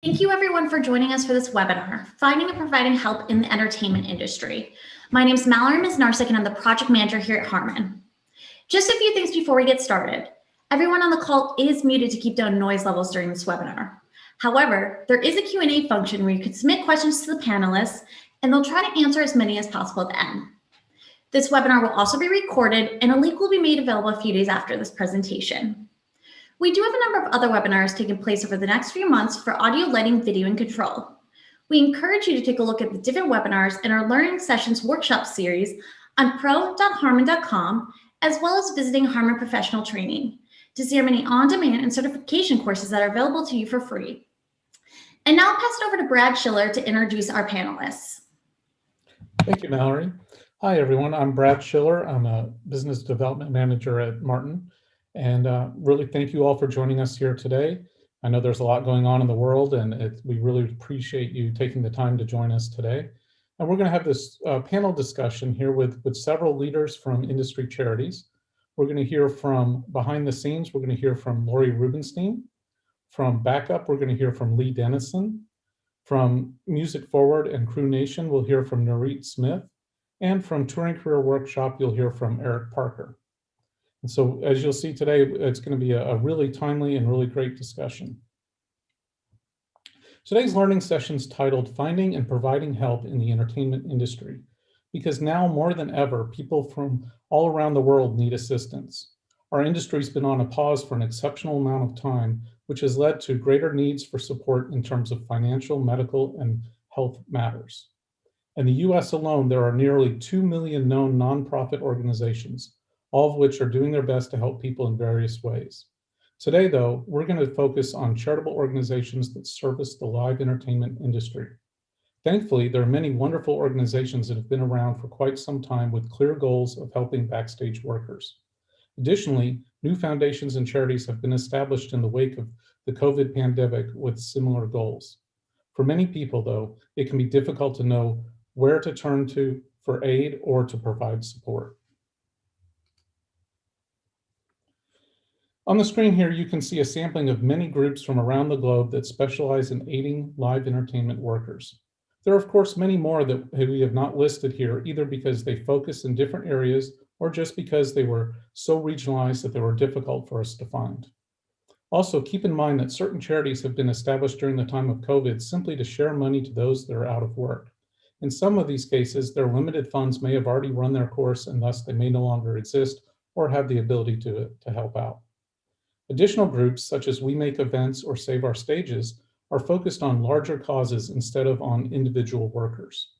Thank you everyone for joining us for this webinar, Finding and Providing Help in the Entertainment Industry. My name is Mallory Misnarsik and I'm the project manager here at Harman. Just a few things before we get started. Everyone on the call is muted to keep down noise levels during this webinar. However, there is a Q&A function where you can submit questions to the panelists and they'll try to answer as many as possible at the end. This webinar will also be recorded and a link will be made available a few days after this presentation. We do have a number of other webinars taking place over the next few months for audio, lighting, video, and control. We encourage you to take a look at the different webinars in our Learning Sessions workshop series on pro.harman.com, as well as visiting Harman Professional Training to see our many on-demand and certification courses that are available to you for free. And now I'll pass it over to Brad Schiller to introduce our panelists. Thank you, Mallory. Hi, everyone. I'm Brad Schiller. I'm a business development manager at Martin. And really thank you all for joining us here today. I know there's a lot going on in the world and we really appreciate you taking the time to join us today. And we're going to have this panel discussion here with several leaders from industry charities. We're going to hear from behind the scenes, we're going to hear from Lori Rubenstein. From Backup, we're going to hear from Lee Dennison. From Music Forward and Crew Nation, we'll hear from Nurit Smith. And from Touring Career Workshop, you'll hear from Eric Parker. And so as you'll see today, it's going to be a really timely and really great discussion. Today's learning session is titled Finding and Providing Help in the Entertainment Industry, because now more than ever, people from all around the world need assistance. Our industry's been on a pause for an exceptional amount of time, which has led to greater needs for support in terms of financial, medical, and health matters. In the US alone, there are nearly 2 million known nonprofit organizations, all of which are doing their best to help people in various ways. Today, though, we're going to focus on charitable organizations that service the live entertainment industry. Thankfully, there are many wonderful organizations that have been around for quite some time with clear goals of helping backstage workers. Additionally, new foundations and charities have been established in the wake of the COVID pandemic with similar goals. For many people, though, it can be difficult to know where to turn to for aid or to provide support. On the screen here, you can see a sampling of many groups from around the globe that specialize in aiding live entertainment workers. There are, of course, many more that we have not listed here, either because they focus in different areas or just because they were so regionalized that they were difficult for us to find. Also, keep in mind that certain charities have been established during the time of COVID simply to share money to those that are out of work. In some of these cases, their limited funds may have already run their course and thus they may no longer exist or have the ability to help out. Additional groups, such as We Make Events or Save Our Stages, are focused on larger causes instead of on individual workers.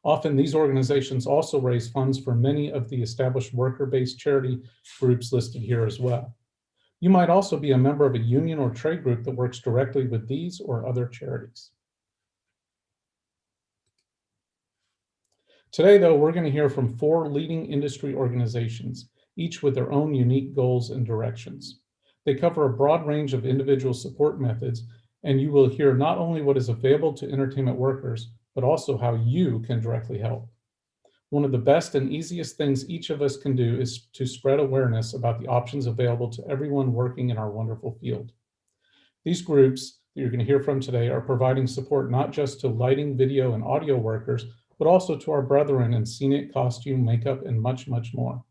Often, these organizations also raise funds for many of the established worker-based charity groups listed here as well. You might also be a member of a union or trade group that works directly with these or other charities. Today, though, we're going to hear from 4 leading industry organizations, each with their own unique goals and directions. They cover a broad range of individual support methods, and you will hear not only what is available to entertainment workers, but also how you can directly help. One of the best and easiest things each of us can do is to spread awareness about the options available to everyone working in our wonderful field. These groups that you're going to hear from today are providing support not just to lighting, video, and audio workers, but also to our brethren in scenic, costume, makeup, and much, much more.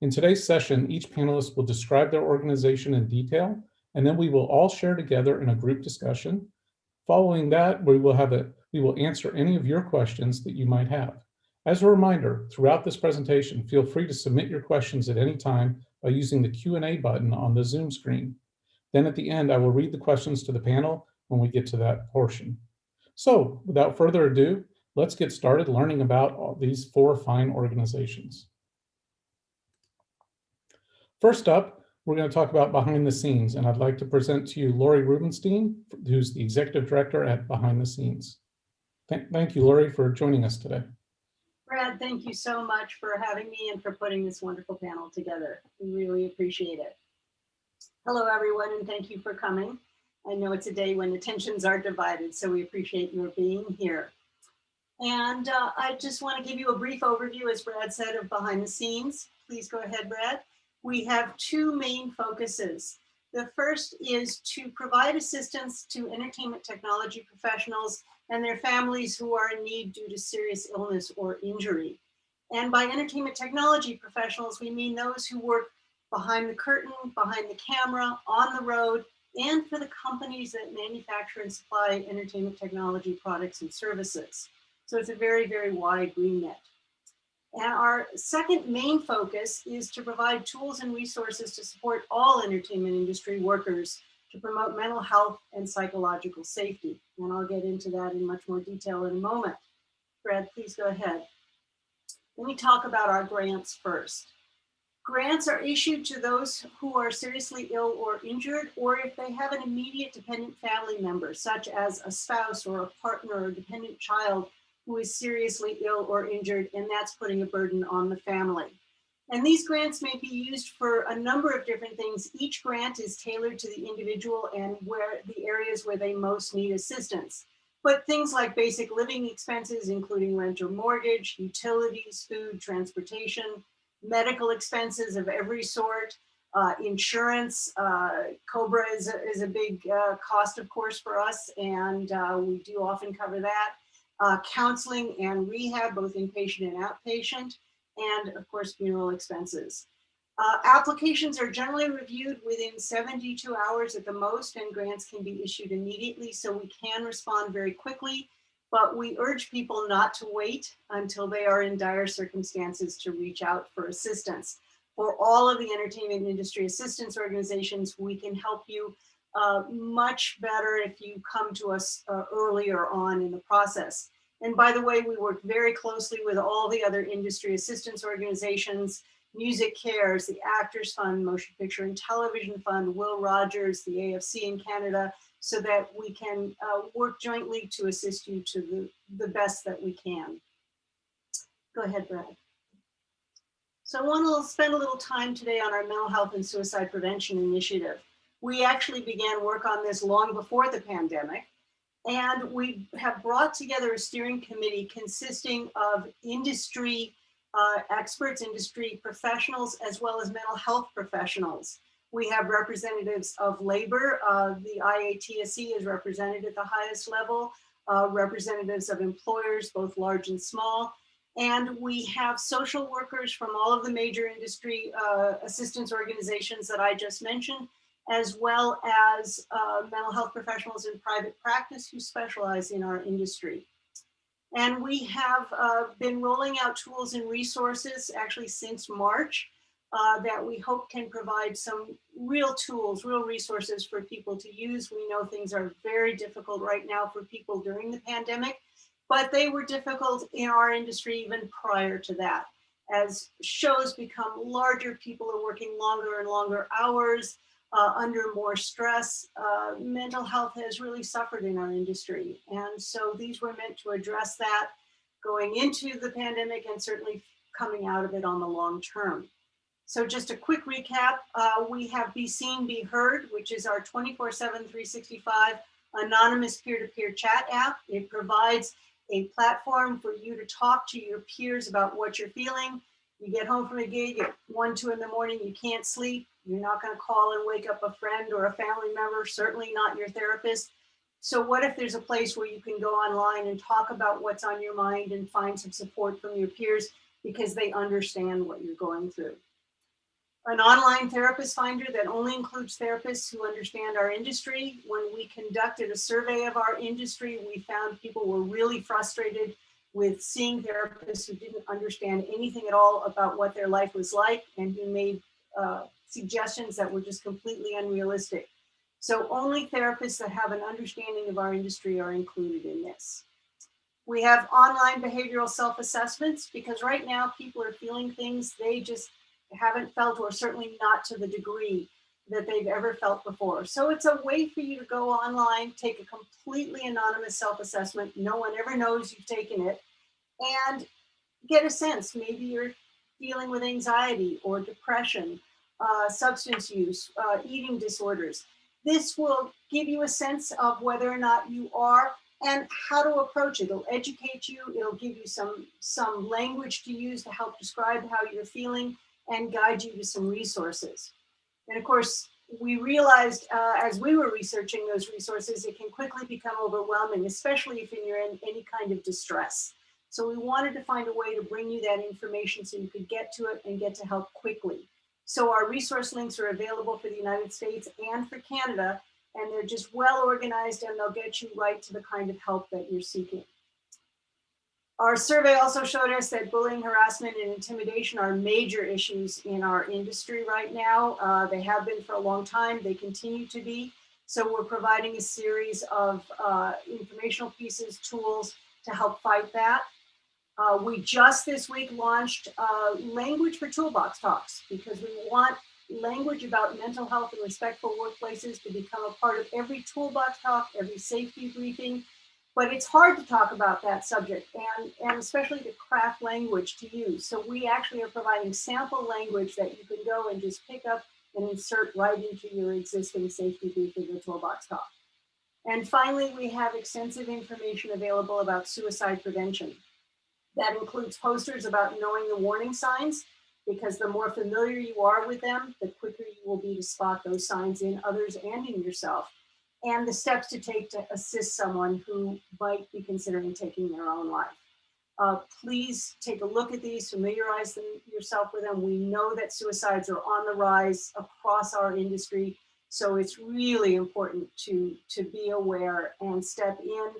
In today's session, each panelist will describe their organization in detail, and then we will all share together in a group discussion. Following that, we will answer any of your questions that you might have. As a reminder, throughout this presentation, feel free to submit your questions at any time by using the Q&A button on the Zoom screen. Then at the end, I will read the questions to the panel when we get to that portion. So without further ado, let's get started learning about all these 4 fine organizations. First up, we're going to talk about behind the scenes, and I'd like to present to you Lori Rubenstein, who's the executive director at Behind the Scenes. Thank you, Lori, for joining us today. Brad, thank you so much for having me and for putting this wonderful panel together. We really appreciate it. Hello, everyone, and thank you for coming. I know it's a day when attentions are divided, so we appreciate your being here. And I just want to give you a brief overview, as Brad said, of Behind the Scenes. Please go ahead, Brad. We have 2 main focuses. The first is to provide assistance to entertainment technology professionals and their families who are in need due to serious illness or injury. And by entertainment technology professionals, we mean those who work behind the curtain, behind the camera, on the road, and for the companies that manufacture and supply entertainment technology products and services. So it's a very, very wide remit. And our second main focus is to provide tools and resources to support all entertainment industry workers to promote mental health and psychological safety. And I'll get into that in much more detail in a moment. Brad, please go ahead. Let me talk about our grants first. Grants are issued to those who are seriously ill or injured, or if they have an immediate dependent family member, such as a spouse or a partner or dependent child who is seriously ill or injured, and that's putting a burden on the family. And these grants may be used for a number of different things. Each grant is tailored to the individual and where the areas where they most need assistance. But things like basic living expenses, including rent or mortgage, utilities, food, transportation, medical expenses of every sort, insurance. COBRA is a big cost, of course, for us, and we do often cover that. Counseling and rehab, both inpatient and outpatient, and of course, funeral expenses. Applications are generally reviewed within 72 hours at the most, and grants can be issued immediately, so we can respond very quickly, but we urge people not to wait until they are in dire circumstances to reach out for assistance. For all of the entertainment industry assistance organizations, we can help you much better if you come to us earlier on in the process. And by the way, we work very closely with all the other industry assistance organizations, Music Cares, the Actors Fund, Motion Picture and Television Fund, Will Rogers, the AFC in Canada, so that we can work jointly to assist you to the best that we can. Go ahead, Brad. So I want to spend a little time today on our mental health and suicide prevention initiative. We actually began work on this long before the pandemic, and we have brought together a steering committee consisting of industry experts, industry professionals, as well as mental health professionals. We have representatives of labor. The IATSE is represented at the highest level, representatives of employers, both large and small. And we have social workers from all of the major industry assistance organizations that I just mentioned, as well as mental health professionals in private practice who specialize in our industry. And we have been rolling out tools and resources actually since March that we hope can provide some real tools, real resources for people to use. We know things are very difficult right now for people during the pandemic, but they were difficult in our industry even prior to that. As shows become larger, people are working longer and longer hours, under more stress. Mental health has really suffered in our industry. And so these were meant to address that going into the pandemic and certainly coming out of it on the long term. So just a quick recap, we have Be Seen, Be Heard, which is our 24/7, 365 anonymous peer-to-peer chat app. It provides a platform for you to talk to your peers about what you're feeling. You get home from a gig at 1, 2 in the morning, you can't sleep. You're not going to call and wake up a friend or a family member, certainly not your therapist. So what if there's a place where you can go online and talk about what's on your mind and find some support from your peers because they understand what you're going through? An online therapist finder that only includes therapists who understand our industry. When we conducted a survey of our industry, we found people were really frustrated with seeing therapists who didn't understand anything at all about what their life was like and who made suggestions that were just completely unrealistic. So only therapists that have an understanding of our industry are included in this. We have online behavioral self-assessments because right now people are feeling things they just haven't felt, or certainly not to the degree that they've ever felt before. So it's a way for you to go online, take a completely anonymous self-assessment. No one ever knows you've taken it, and get a sense. Maybe you're dealing with anxiety or depression, substance use, eating disorders. This will give you a sense of whether or not you are and how to approach it. It'll educate you. It'll give you some language to use to help describe how you're feeling and guide you to some resources. And of course, we realized as we were researching those resources, it can quickly become overwhelming, especially if you're in any kind of distress. So we wanted to find a way to bring you that information so you could get to it and get to help quickly. So our resource links are available for the United States and for Canada, and they're just well organized, and they'll get you right to the kind of help that you're seeking. Our survey also showed us that bullying, harassment, and intimidation are major issues in our industry right now. They have been for a long time. They continue to be. So we're providing a series of informational pieces, tools to help fight that. We just this week launched Language for Toolbox Talks, because we want language about mental health and respectful workplaces to become a part of every toolbox talk, every safety briefing. But it's hard to talk about that subject, and especially to craft language to use. So we actually are providing sample language that you can go and just pick up and insert right into your existing safety briefing or toolbox talk. And finally, we have extensive information available about suicide prevention. That includes posters about knowing the warning signs, because the more familiar you are with them, the quicker you will be to spot those signs in others and in yourself, and the steps to take to assist someone who might be considering taking their own life. Please take a look at these, familiarize yourself with them. We know that suicides are on the rise across our industry, so it's really important to be aware and step in.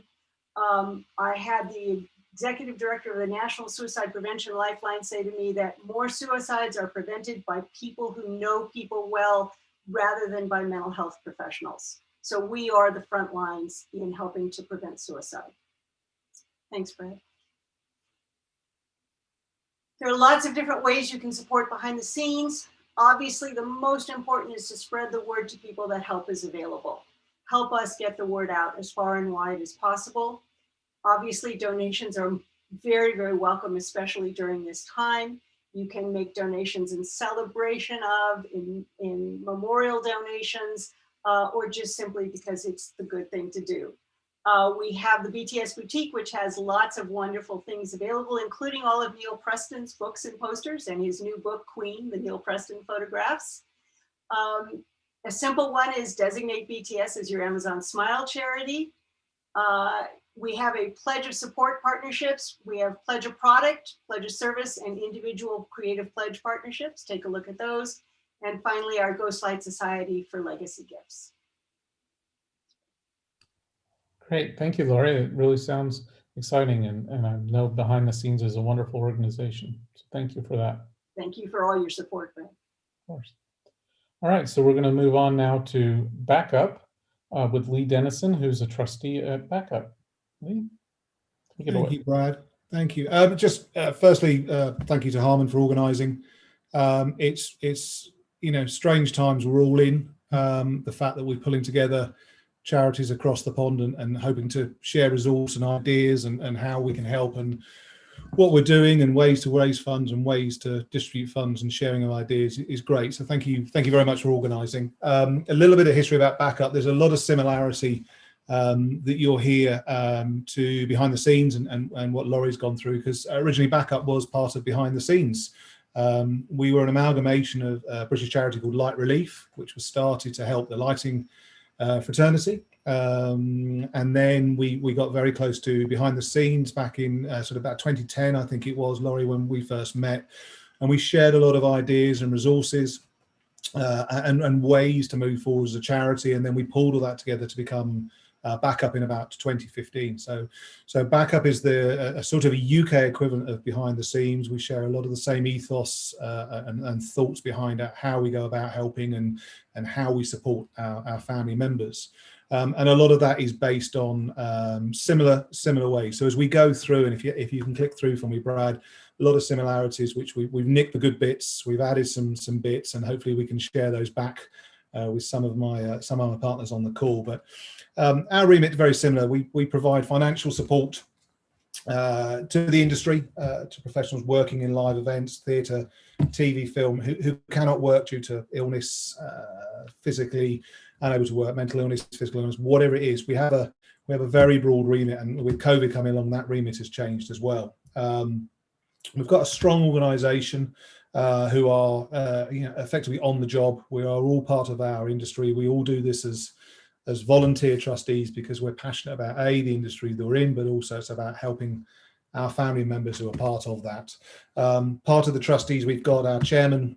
I had the executive director of the National Suicide Prevention Lifeline say to me that more suicides are prevented by people who know people well rather than by mental health professionals. So we are the front lines in helping to prevent suicide. Thanks, Fred. There are lots of different ways you can support behind the scenes. Obviously, the most important is to spread the word to people that help is available. Help us get the word out as far and wide as possible. Obviously, donations are very, very welcome, especially during this time. You can make donations in celebration of, in memorial donations, or just simply because it's the good thing to do. We have the BTS Boutique, which has lots of wonderful things available, including all of Neil Preston's books and posters and his new book, Queen, the Neil Preston Photographs. A simple one is designate BTS as your Amazon Smile charity. We have a pledge of support partnerships. We have pledge of product, pledge of service, and individual creative pledge partnerships. Take a look at those. And finally, our Ghostlight Society for legacy gifts. Great, thank you, Lori. It really sounds exciting, and I know Behind the Scenes is a wonderful organization. So thank you for that. Thank you for all your support, Brent. Of course. All right, so we're going to move on now to Backup with Lee Dennison, who's a trustee at Backup. Lee, take it away. Thank you, Brad. Thank you. Firstly, thank you to Harman for organising. It's strange times we're all in. The fact that we're pulling together charities across the pond and hoping to share resources and ideas and how we can help and what we're doing and ways to raise funds and ways to distribute funds and sharing of ideas is great. So thank you very much for organising. A little bit of history about Backup. There's a lot of similarity that you'll hear to Behind the Scenes and what Laurie's gone through, because originally Backup was part of Behind the Scenes. We were an amalgamation of a British charity called Light Relief, which was started to help the lighting fraternity. And then we got very close to Behind the Scenes back in sort of about 2010, I think it was, Laurie, when we first met. And we shared a lot of ideas and resources and ways to move forward as a charity. And then we pulled all that together to become Backup in about 2015. So Backup is a sort of a UK equivalent of Behind the Scenes. We share a lot of the same ethos and thoughts behind how we go about helping and how we support our family members. And a lot of that is based on similar ways. So as we go through, and if you can click through for me, Brad, a lot of similarities, which we've nicked the good bits, we've added some bits, and hopefully we can share those back with some of my partners on the call. But our remit is very similar. We provide financial support to the industry, to professionals working in live events, theatre, TV, film, who cannot work due to illness, physically unable to work, mental illness, physical illness, whatever it is. We have a very broad remit, and with COVID coming along, that remit has changed as well. We've got a strong organisation. who are effectively on the job. We are all part of our industry. We all do this as volunteer trustees because we're passionate about the industry that we're in, but also it's about helping our family members who are part of that. Part of the trustees, we've got our chairman,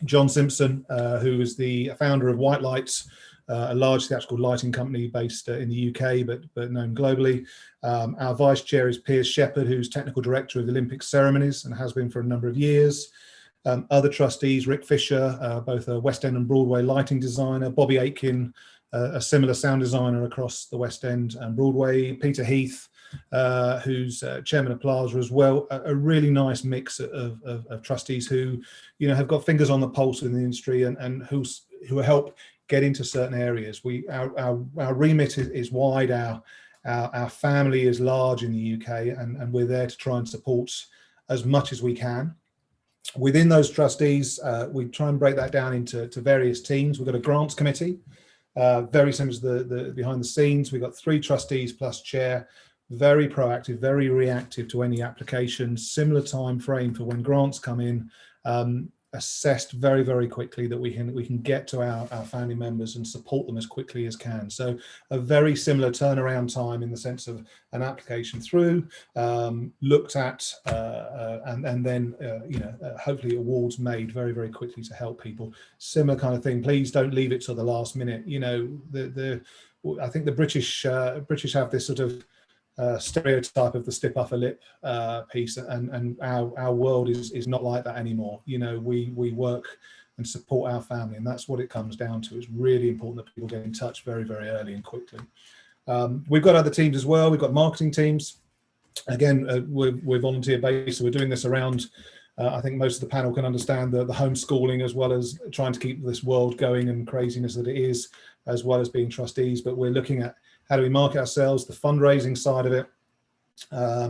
John Simpson, who is the founder of White Lights, a large theatrical lighting company based in the UK, but known globally. Our vice chair is Piers Shepherd, who's technical director of the Olympic ceremonies and has been for a number of years. Other trustees, Rick Fisher, both a West End and Broadway lighting designer, Bobby Aitken, a similar sound designer across the West End and Broadway, Peter Heath, who's chairman of Plaza as well. A really nice mix of trustees who, have got fingers on the pulse in the industry and who help get into certain areas. Our remit is wide. Our family is large in the UK, and we're there to try and support as much as we can. Within those trustees, we try and break that down into various teams. We've got a grants committee, very similar to the behind the scenes. We've got 3 trustees plus chair, very proactive, very reactive to any applications, similar time frame for when grants come in, assessed very, very quickly that we can get to our family members and support them as quickly as can. So a very similar turnaround time in the sense of an application through, looked at, and then hopefully awards made very, very quickly to help people. Similar kind of thing. Please don't leave it to the last minute. I think the British have this sort of stereotype of the stiff upper lip piece, and our world is not like that anymore. We work and support our family, and that's what it comes down to. It's really important that people get in touch very, very early and quickly. We've got other teams as well. We've got marketing teams. Again, we're volunteer based, so we're doing this around I think most of the panel can understand the homeschooling, as well as trying to keep this world going and craziness that it is, as well as being trustees. But we're looking at how do we market ourselves, the fundraising side of it,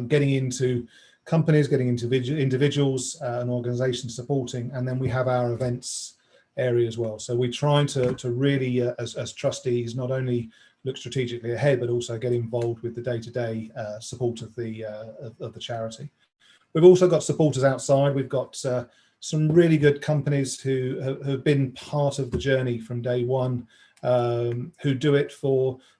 getting into companies, getting into individuals and organizations supporting, and then we have our events area as well. So we're trying to really, as trustees, not only look strategically ahead, but also get involved with the day-to-day support of the charity. We've also got supporters outside. We've got some really good companies who have been part of the journey from day one, who do it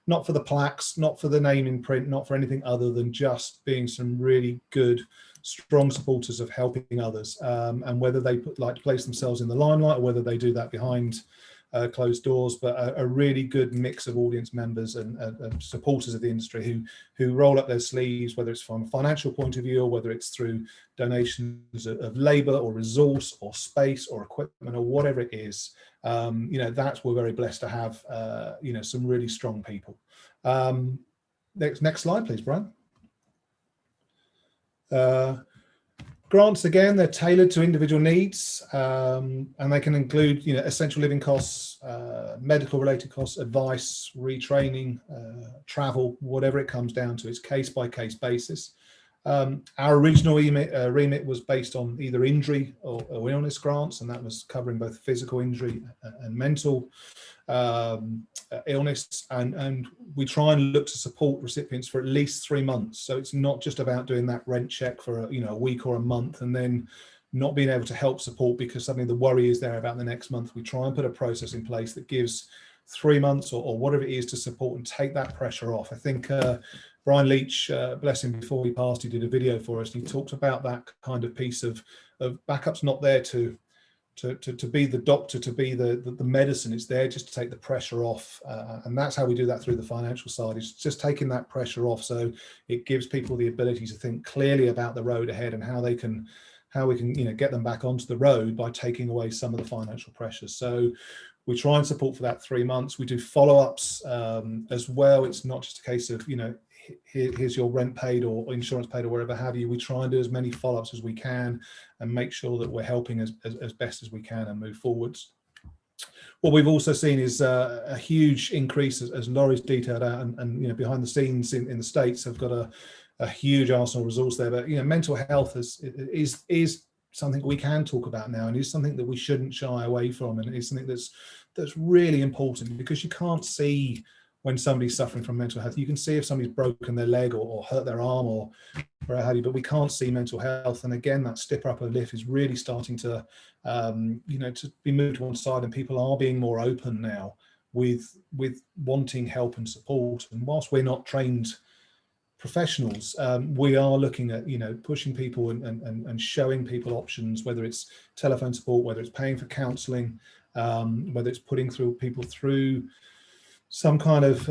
not for the plaques, not for the name in print, not for anything other than just being some really good, strong supporters of helping others. And whether they like to place themselves in the limelight or whether they do that behind closed doors, but a really good mix of audience members and supporters of the industry who roll up their sleeves, whether it's from a financial point of view or whether it's through donations of labour or resource or space or equipment or whatever it is. We're very blessed to have some really strong people. Next slide, please, Brian. Grants, again, they're tailored to individual needs, and they can include, essential living costs, medical related costs, advice, retraining, travel, whatever it comes down to. It's case by case basis. Our original remit was based on either injury or illness grants, and that was covering both physical injury and mental illness, and we try and look to support recipients for at least 3 months. So it's not just about doing that rent check for a week or a month and then not being able to help support because suddenly the worry is there about the next month. We try and put a process in place that gives 3 months or whatever it is to support and take that pressure off. I think Brian Leach, bless him, before he passed, he did a video for us. And he talked about that kind of piece of backup's not there to be the doctor, to be the medicine. It's there just to take the pressure off, and that's how we do that through the financial side. It's just taking that pressure off, so it gives people the ability to think clearly about the road ahead and how we can get them back onto the road by taking away some of the financial pressures. So we try and support for that 3 months. We do follow-ups as well. It's not just a case of here's your rent paid or insurance paid or wherever have you. We try and do as many follow-ups as we can and make sure that we're helping as best as we can and move forwards. What we've also seen is a huge increase, as Laurie's detailed out, and behind the scenes in the States have got a huge arsenal resource there. But mental health is something we can talk about now, and is something that we shouldn't shy away from, and it's something that's really important, because you can't see when somebody's suffering from mental health. You can see if somebody's broken their leg or hurt their arm or or how do you, but we can't see mental health. And again, that stipper upper lip is really starting to, to be moved to one side, and people are being more open now with wanting help and support. And whilst we're not trained professionals, we are looking at pushing people and showing people options, whether it's telephone support, whether it's paying for counselling, whether it's putting people through some kind of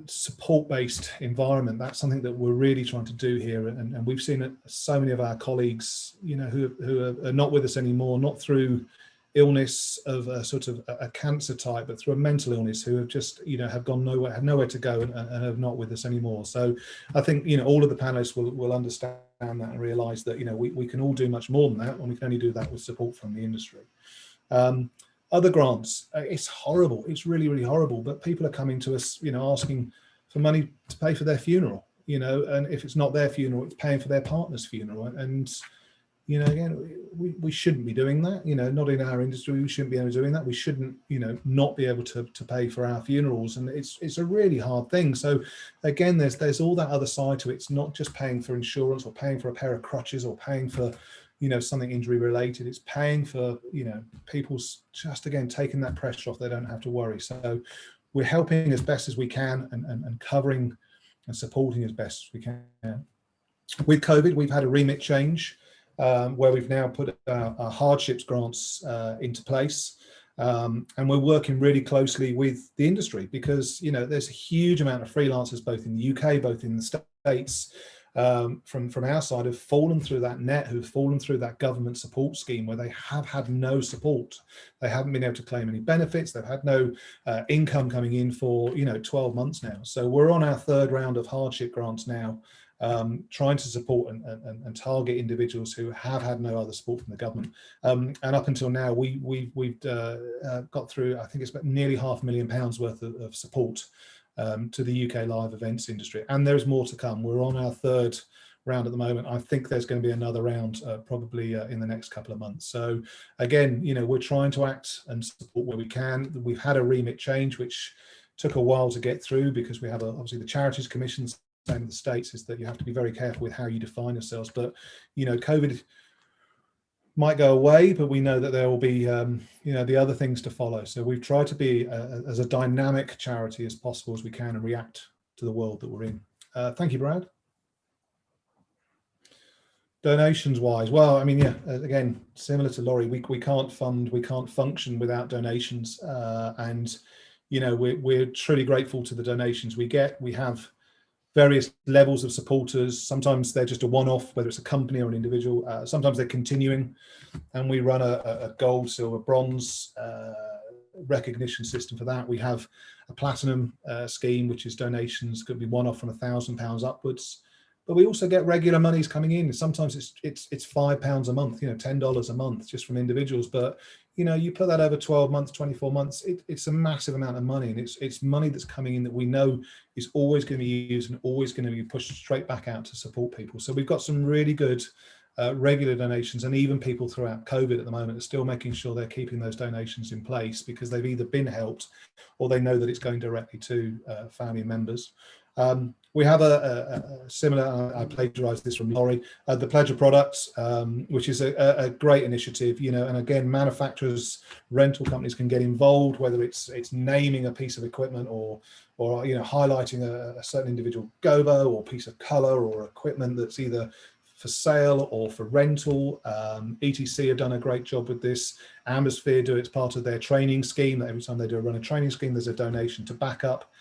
support-based environment. That's something that we're really trying to do here, and we've seen it, so many of our colleagues who are not with us anymore, not through illness of a sort of a cancer type, but through a mental illness, who have just have gone nowhere, have nowhere to go, and are not with us anymore. So I think all of the panelists will understand that and realize that we can all do much more than that, and we can only do that with support from the industry. Other grants, it's horrible, it's really, really horrible, but people are coming to us asking for money to pay for their funeral, and if it's not their funeral, it's paying for their partner's funeral. And again, we shouldn't be doing that. Not in our industry. We shouldn't be able to doing that. We shouldn't, not be able to pay for our funerals, and it's a really hard thing. So again, there's all that other side to it. It's not just paying for insurance or paying for a pair of crutches or paying for something injury related. It's paying for people's, just again, taking that pressure off. They don't have to worry. So we're helping as best as we can, and covering and supporting as best as we can. With COVID, we've had a remit change. Where we've now put our hardships grants into place, and we're working really closely with the industry, because there's a huge amount of freelancers both in the UK, both in the States, from our side, have fallen through that net, who've fallen through that government support scheme where they have had no support. They haven't been able to claim any benefits. They've had no income coming in for 12 months now. So we're on our third round of hardship grants now, trying to support and target individuals who have had no other support from the government. And up until now, we've got through, I think it's about nearly £500,000 worth of support to the UK live events industry. And there's more to come. We're on our third round at the moment. I think there's going to be another round probably in the next couple of months. So again, we're trying to act and support where we can. We've had a remit change, which took a while to get through, because we have obviously the Charities Commission. Same in the States, is that you have to be very careful with how you define yourselves. But COVID might go away, but we know that there will be the other things to follow. So we've tried to be as a dynamic charity as possible as we can, and react to the world that we're in. Thank you, Brad. Donations wise, well, I mean, yeah, again, similar to Laurie, we can't function without donations, and we're truly grateful to the donations we get. We have various levels of supporters. Sometimes they're just a one-off, whether it's a company or an individual. Sometimes they're continuing, and we run a gold, silver, bronze recognition system for that. We have a platinum scheme, which is donations, could be one-off from £1,000 upwards. But we also get regular monies coming in. Sometimes it's £5 a month, $10 a month just from individuals. But you put that over 12 months, 24 months, it's a massive amount of money, and it's money that's coming in that we know is always going to be used and always going to be pushed straight back out to support people. So we've got some really good regular donations, and even people throughout COVID at the moment are still making sure they're keeping those donations in place, because they've either been helped or they know that it's going directly to family members. We have a similar, I plagiarized this from Laurie, the Pledge of Products, which is a great initiative, and again, manufacturers, rental companies can get involved, whether it's naming a piece of equipment or highlighting a certain individual gobo or piece of color or equipment that's either for sale or for rental. ETC have done a great job with this. Ambersphere do it as part of their training scheme, that every time they run a training scheme, there's a donation to back up.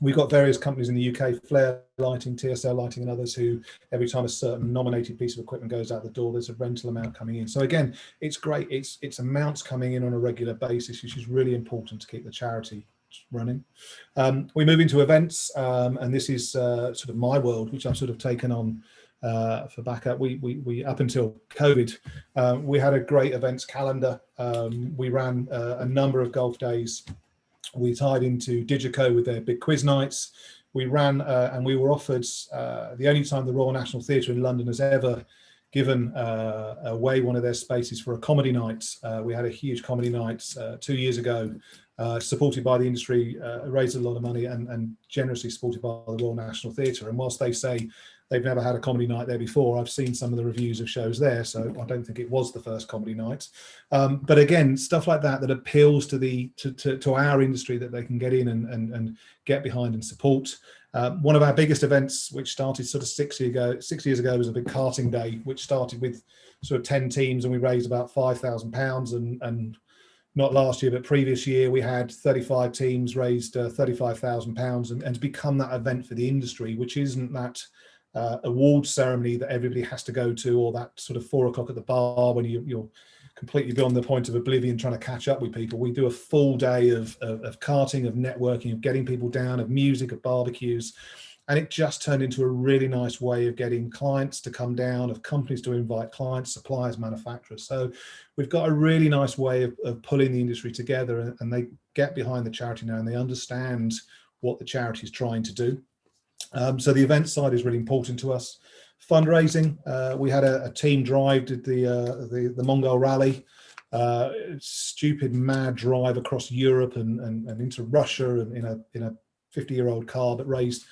We've got various companies in the UK, Flare Lighting, TSL Lighting, and others, who every time a certain nominated piece of equipment goes out the door, there's a rental amount coming in. So again, it's great. It's amounts coming in on a regular basis, which is really important to keep the charity running. We move into events, and this is sort of my world, which I've sort of taken on for backup. We up until COVID, we had a great events calendar. We ran a number of golf days. We tied into Digico with their big quiz nights. We ran and we were offered the only time the Royal National Theatre in London has ever given away one of their spaces for a comedy night. We had a huge comedy night 2 years ago, supported by the industry, raised a lot of money and generously supported by the Royal National Theatre. And whilst they say they've never had a comedy night there before, I've seen some of the reviews of shows there, so I don't think it was the first comedy night. But again, stuff like that appeals to our industry, that they can get in and get behind and support. One of our biggest events, which started sort of 6 years ago, was a big karting day, which started with sort of 10 teams, and we raised about £5,000. And not last year, but previous year, we had 35 teams raised £35,000, and to become that event for the industry, which isn't that award ceremony that everybody has to go to, or that sort of 4 o'clock at the bar when you're completely beyond the point of oblivion trying to catch up with people. We do a full day of karting, of networking, of getting people down, of music, of barbecues. And it just turned into a really nice way of getting clients to come down, of companies to invite clients, suppliers, manufacturers. So we've got a really nice way of pulling the industry together, and they get behind the charity now, and they understand what the charity is trying to do. So the event side is really important to us. Fundraising, we had a team drive, did the Mongol Rally, stupid mad drive across Europe and into Russia, and in a 50-year-old car, that raised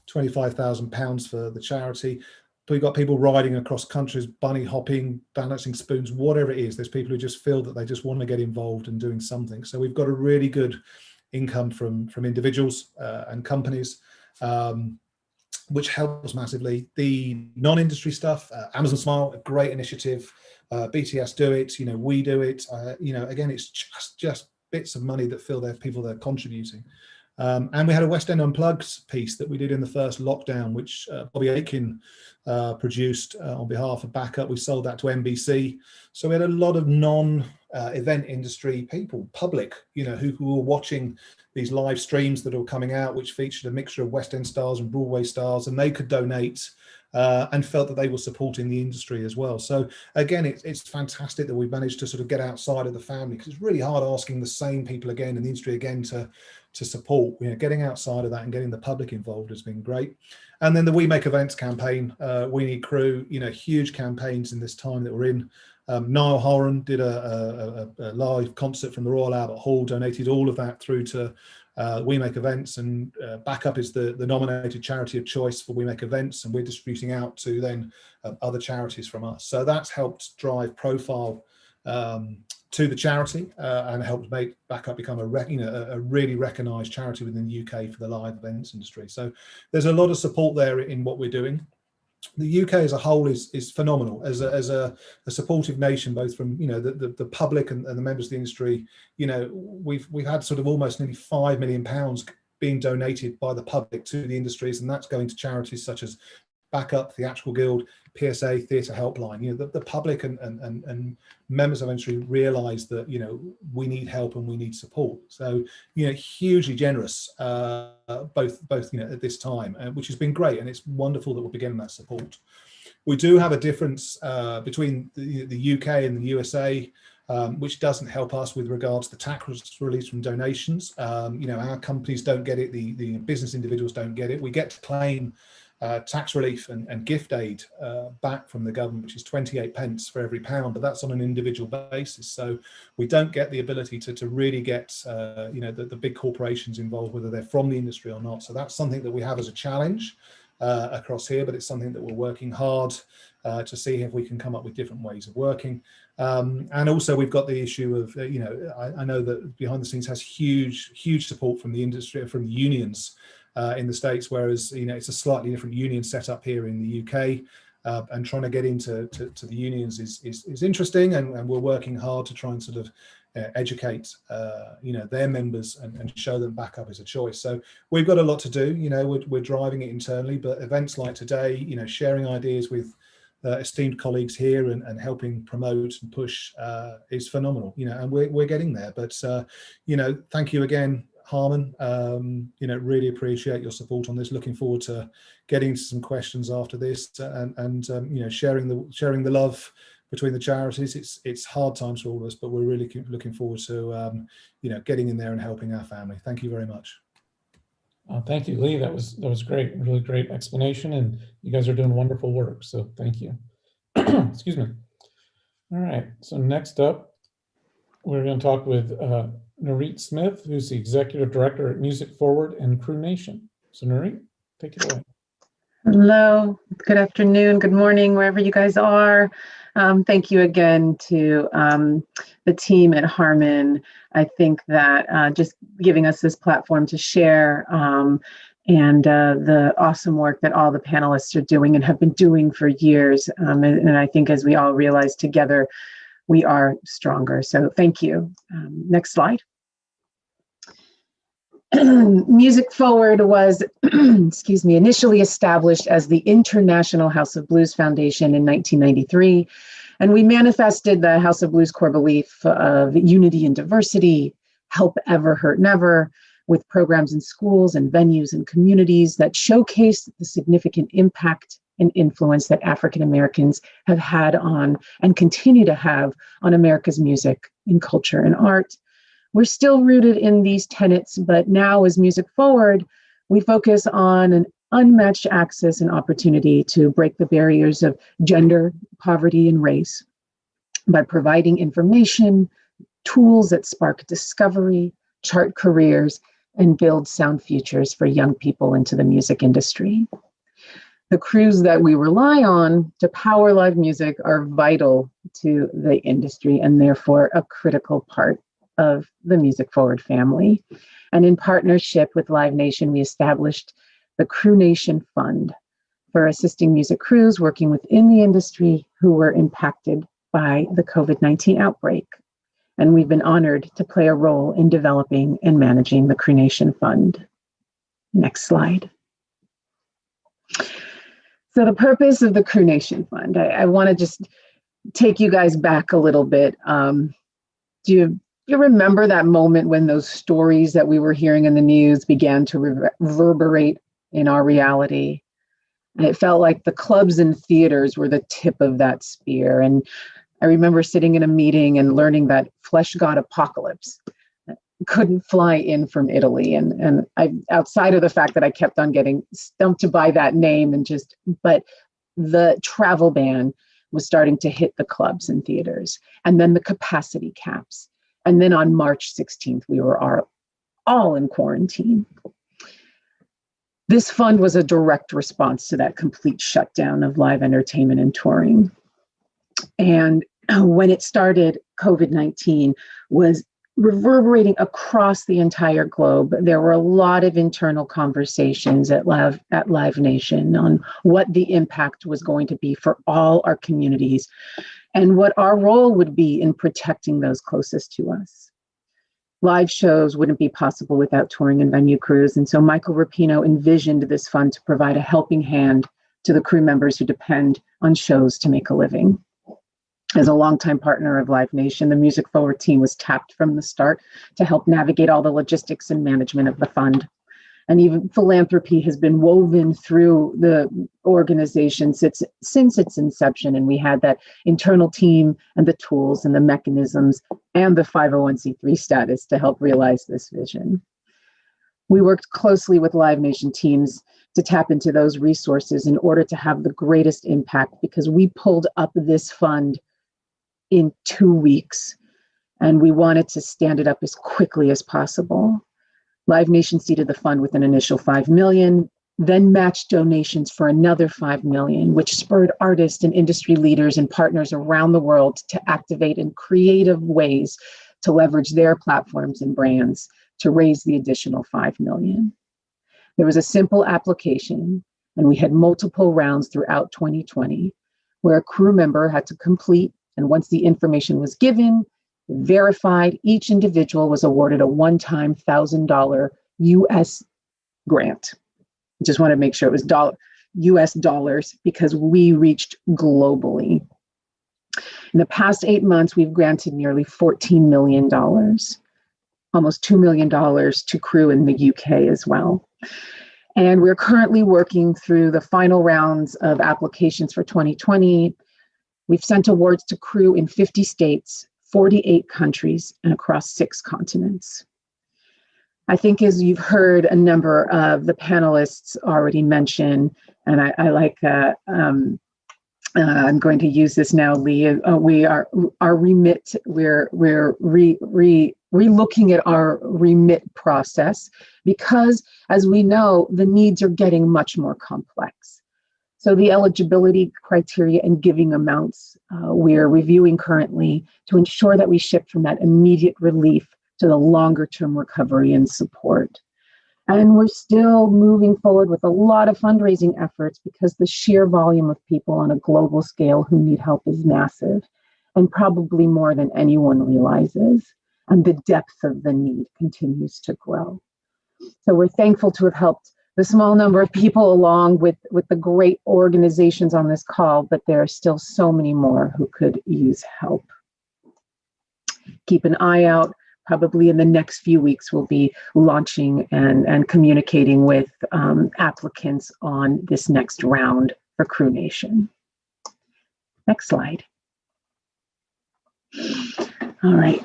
£25,000 for the charity. We've got people riding across countries, bunny hopping, balancing spoons, whatever it is. There's people who just feel that they just want to get involved in doing something. So we've got a really good income from individuals and companies, which helps massively. The non-industry stuff, Amazon Smile, a great initiative. BTS do it, we do it. Again, it's just bits of money that feel people they're contributing. And we had a West End Unplugged piece that we did in the first lockdown, which Bobby Aiken produced on behalf of Backup. We sold that to NBC. So we had a lot of non-event industry people, public, who were watching these live streams that were coming out, which featured a mixture of West End stars and Broadway stars, and they could donate and felt that they were supporting the industry as well. So again, it's fantastic that we've managed to sort of get outside of the family, because it's really hard asking the same people again in the industry again to support. Getting outside of that and getting the public involved has been great. And then the We Make Events campaign, We Need Crew, huge campaigns in this time that we're in. Niall Horan did a live concert from the Royal Albert Hall, donated all of that through to We Make Events, and Backup is the nominated charity of choice for We Make Events, and we're distributing out to then other charities from us. So that's helped drive profile to the charity and helped make Backup become a really recognised charity within the UK for the live events industry. So there's a lot of support there in what we're doing. The UK as a whole is phenomenal as a supportive nation, both from the public and the members of the industry. We've had sort of almost nearly £5 million being donated by the public to the industries, and that's going to charities such as Backup, Theatrical Guild, PSA, Theatre Helpline. The public and members of industry realise that we need help and we need support. So hugely generous, both at this time, which has been great, and it's wonderful that we're beginning that support. We do have a difference between the UK and the USA, which doesn't help us with regards to tax release from donations. Our companies don't get it, the business individuals don't get it. We get to claim tax relief and gift aid back from the government, which is 28p for every pound, but that's on an individual basis. So we don't get the ability to really get the big corporations involved, whether they're from the industry or not. So that's something that we have as a challenge across here, but it's something that we're working hard to see if we can come up with different ways of working. And also we've got the issue of I know that behind the scenes has huge support from the industry, from the unions in the States, whereas it's a slightly different union setup here in the UK, and trying to get into the unions is interesting, and we're working hard to try and sort of educate their members and show them Backup as a choice. So we've got a lot to do. We're driving it internally, but events like today, sharing ideas with esteemed colleagues here and helping promote and push is phenomenal. And we're getting there. But thank you again, Harman. Really appreciate your support on this. Looking forward to getting into some questions after this, and sharing the love between the charities. It's hard times for all of us, but we're really looking forward to getting in there and helping our family. Thank you very much. Thank you, Lee. That was great, really great explanation, and you guys are doing wonderful work. So thank you. Excuse me. All right. So next up, we're going to talk with Nurit Smith, who's the Executive Director at Music Forward and Crew Nation. So Nurit, take it away. Hello, good afternoon, good morning, wherever you guys are. Thank you again to the team at Harman. I think that just giving us this platform to share and the awesome work that all the panelists are doing and have been doing for years. And I think as we all realize together, we are stronger. So thank you. Next slide. Music Forward was, excuse me, initially established as the International House of Blues Foundation in 1993. And we manifested the House of Blues core belief of unity and diversity, help ever, hurt never, with programs in schools and venues and communities that showcase the significant impact and influence that African Americans have had on and continue to have on America's music and culture and art. We're still rooted in these tenets, but now as Music Forward, we focus on an unmatched access and opportunity to break the barriers of gender, poverty, and race by providing information, tools that spark discovery, chart careers, and build sound futures for young people into the music industry. The crews that we rely on to power live music are vital to the industry and therefore a critical part of the Music Forward family. And in partnership with Live Nation, we established the Crew Nation Fund for assisting music crews working within the industry who were impacted by the COVID-19 outbreak. And we've been honored to play a role in developing and managing the Crew Nation Fund. Next slide. So the purpose of the Crew Nation Fund, I want to just take you guys back a little bit. Do you remember that moment when those stories that we were hearing in the news began to reverberate in our reality? And it felt like the clubs and theaters were the tip of that spear. And I remember sitting in a meeting and learning that Flesh God Apocalypse couldn't fly in from Italy. And I, outside of the fact that I kept on getting stumped to buy that name but the travel ban was starting to hit the clubs and theaters, and then the capacity caps. And then on March 16th, we were all in quarantine. This fund was a direct response to that complete shutdown of live entertainment and touring. And when it started, COVID-19 was reverberating across the entire globe. There were a lot of internal conversations at Live Nation on what the impact was going to be for all our communities and what our role would be in protecting those closest to us. Live shows wouldn't be possible without touring and venue crews. And so Michael Rapino envisioned this fund to provide a helping hand to the crew members who depend on shows to make a living. As a longtime partner of Live Nation, the Music Forward team was tapped from the start to help navigate all the logistics and management of the fund. And even philanthropy has been woven through the organization since its inception. And we had that internal team and the tools and the mechanisms and the 501c3 status to help realize this vision. We worked closely with Live Nation teams to tap into those resources in order to have the greatest impact, because we pulled up this fund in 2 weeks and we wanted to stand it up as quickly as possible. Live Nation seeded the fund with an initial $5 million, then matched donations for another $5 million, which spurred artists and industry leaders and partners around the world to activate in creative ways to leverage their platforms and brands to raise the additional $5 million. There was a simple application, and we had multiple rounds throughout 2020 where a crew member had to complete, and once the information was given, verified, each individual was awarded a one-time $1,000 US grant. I just want to make sure it was US dollars because we reached globally. In the past 8 months, we've granted nearly $14 million, almost $2 million to crew in the UK as well. And we're currently working through the final rounds of applications for 2020. We've sent awards to crew in 50 states, 48 countries, and across 6 continents. I think as you've heard a number of the panelists already mention, and I like, I'm going to use this now, Lee, we are, our remit, we're relooking at our remit process because, as we know, the needs are getting much more complex. So the eligibility criteria and giving amounts we're reviewing currently to ensure that we shift from that immediate relief to the longer term recovery and support. And we're still moving forward with a lot of fundraising efforts because the sheer volume of people on a global scale who need help is massive and probably more than anyone realizes. And the depth of the need continues to grow. So we're thankful to have helped the small number of people along with the great organizations on this call, but there are still so many more who could use help. Keep an eye out. Probably in the next few weeks, we'll be launching and communicating with applicants on this next round for Crew Nation. Next slide. All right.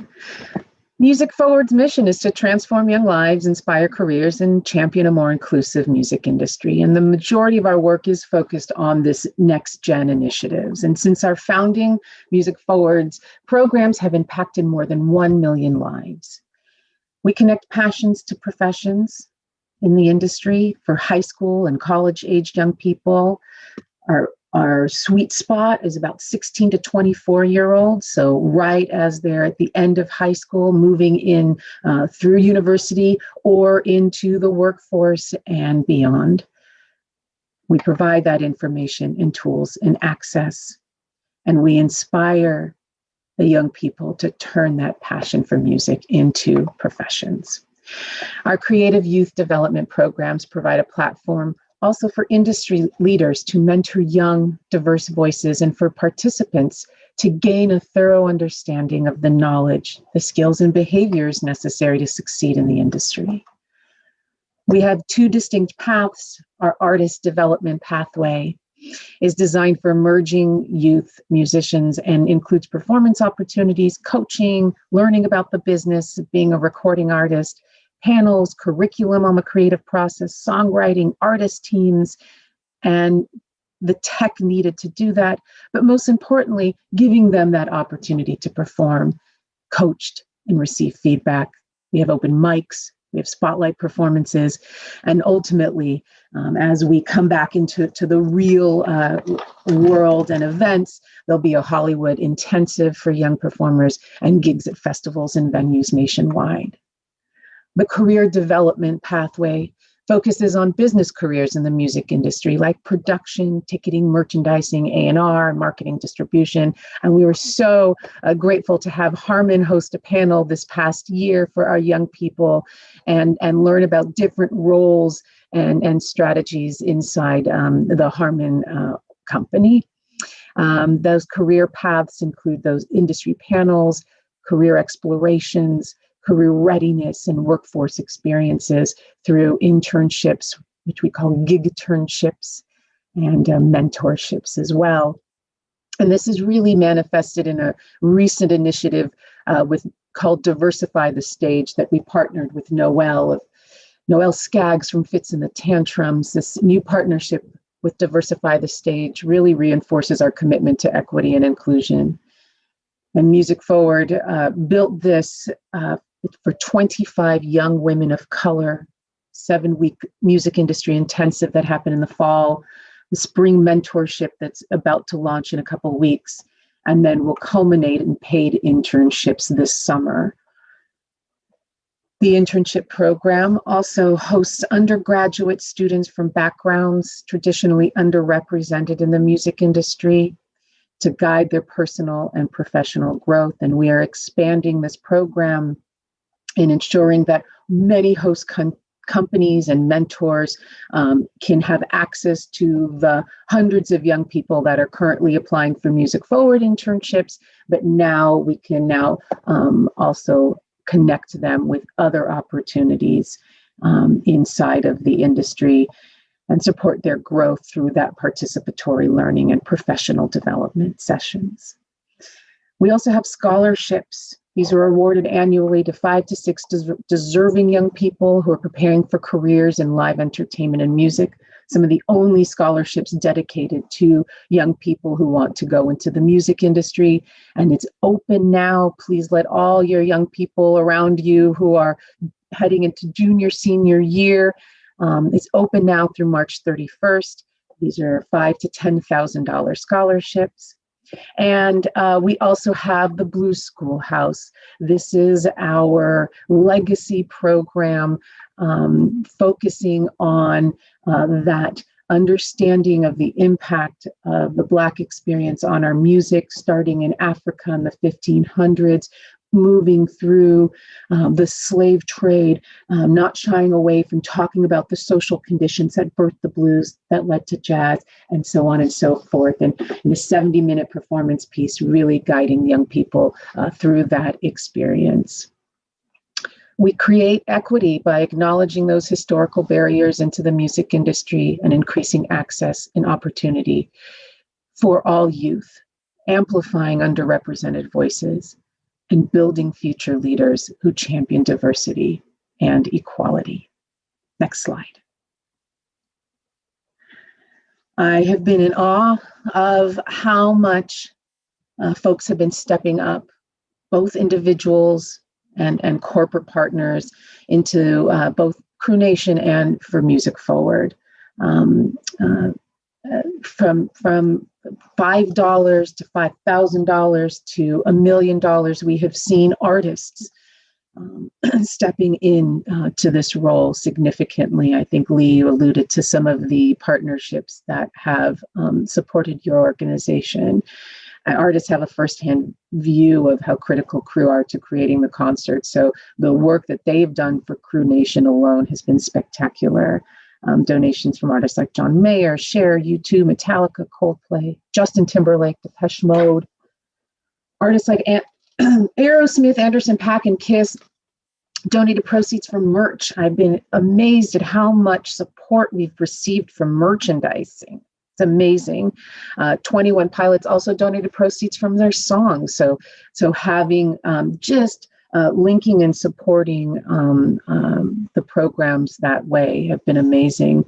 Music Forward's mission is to transform young lives, inspire careers, and champion a more inclusive music industry. And the majority of our work is focused on this next gen initiatives. And since our founding, Music Forward's programs have impacted more than 1 million lives. We connect passions to professions in the industry for high school and college-aged young people. Our sweet spot is about 16 to 24-year-olds, so right as they're at the end of high school, moving in through university or into the workforce and beyond. We provide that information and tools and access, and we inspire the young people to turn that passion for music into professions. Our creative youth development programs provide a platform also for industry leaders to mentor young, diverse voices and for participants to gain a thorough understanding of the knowledge, the skills, and behaviors necessary to succeed in the industry. We have two distinct paths. Our artist development pathway is designed for emerging youth musicians and includes performance opportunities, coaching, learning about the business of being a recording artist, panels, curriculum on the creative process, songwriting, artist teams, and the tech needed to do that. But most importantly, giving them that opportunity to perform, coached, and receive feedback. We have open mics, we have spotlight performances, and ultimately, as we come back into the real world and events, there'll be a Hollywood intensive for young performers and gigs at festivals and venues nationwide. The career development pathway focuses on business careers in the music industry, like production, ticketing, merchandising, A&R, marketing, distribution. And we were so grateful to have Harman host a panel this past year for our young people and learn about different roles and strategies inside the Harman company. Those career paths include those industry panels, career explorations, career readiness, and workforce experiences through internships, which we call gig-ternships, and mentorships as well. And this is really manifested in a recent initiative called Diversify the Stage that we partnered with Noelle Skaggs from Fits and the Tantrums. This new partnership with Diversify the Stage really reinforces our commitment to equity and inclusion. And Music Forward built this for 25 young women of color, 7-week music industry intensive that happened in the fall, the spring mentorship that's about to launch in a couple of weeks, and then will culminate in paid internships this summer. The internship program also hosts undergraduate students from backgrounds traditionally underrepresented in the music industry to guide their personal and professional growth. And we are expanding this program in ensuring that many host companies and mentors can have access to the hundreds of young people that are currently applying for Music Forward internships, but now we can also connect them with other opportunities inside of the industry and support their growth through that participatory learning and professional development sessions. We also have scholarships. These are awarded annually to 5 to 6 deserving young people who are preparing for careers in live entertainment and music. some of the only scholarships dedicated to young people who want to go into the music industry. And it's open now. Please let all your young people around you who are heading into junior, senior year. It's open now through March 31st. These are $5,000 to $10,000 scholarships. And we also have the Blues Schoolhouse. This is our legacy program focusing on that understanding of the impact of the Black experience on our music, starting in Africa in the 1500s, moving through the slave trade, not shying away from talking about the social conditions that birthed the blues, that led to jazz, and so on and so forth. And in a 70-minute performance piece, really guiding young people through that experience. We create equity by acknowledging those historical barriers into the music industry and increasing access and opportunity for all youth, amplifying underrepresented voices, and building future leaders who champion diversity and equality. Next slide. I have been in awe of how much folks have been stepping up, both individuals and corporate partners, into both Crew Nation and for Music Forward. From $5 to $5,000 to $1 million, we have seen artists stepping in to this role significantly. I think Lee, you alluded to some of the partnerships that have supported your organization. Artists have a firsthand view of how critical Crew are to creating the concert. So the work that they've done for Crew Nation alone has been spectacular. Donations from artists like John Mayer, Cher, U2, Metallica, Coldplay, Justin Timberlake, Depeche Mode. Artists like Aerosmith, Anderson .Paak, and Kiss donated proceeds from merch. I've been amazed at how much support we've received from merchandising. It's amazing. 21 Pilots also donated proceeds from their songs. So having just linking and supporting the programs that way have been amazing.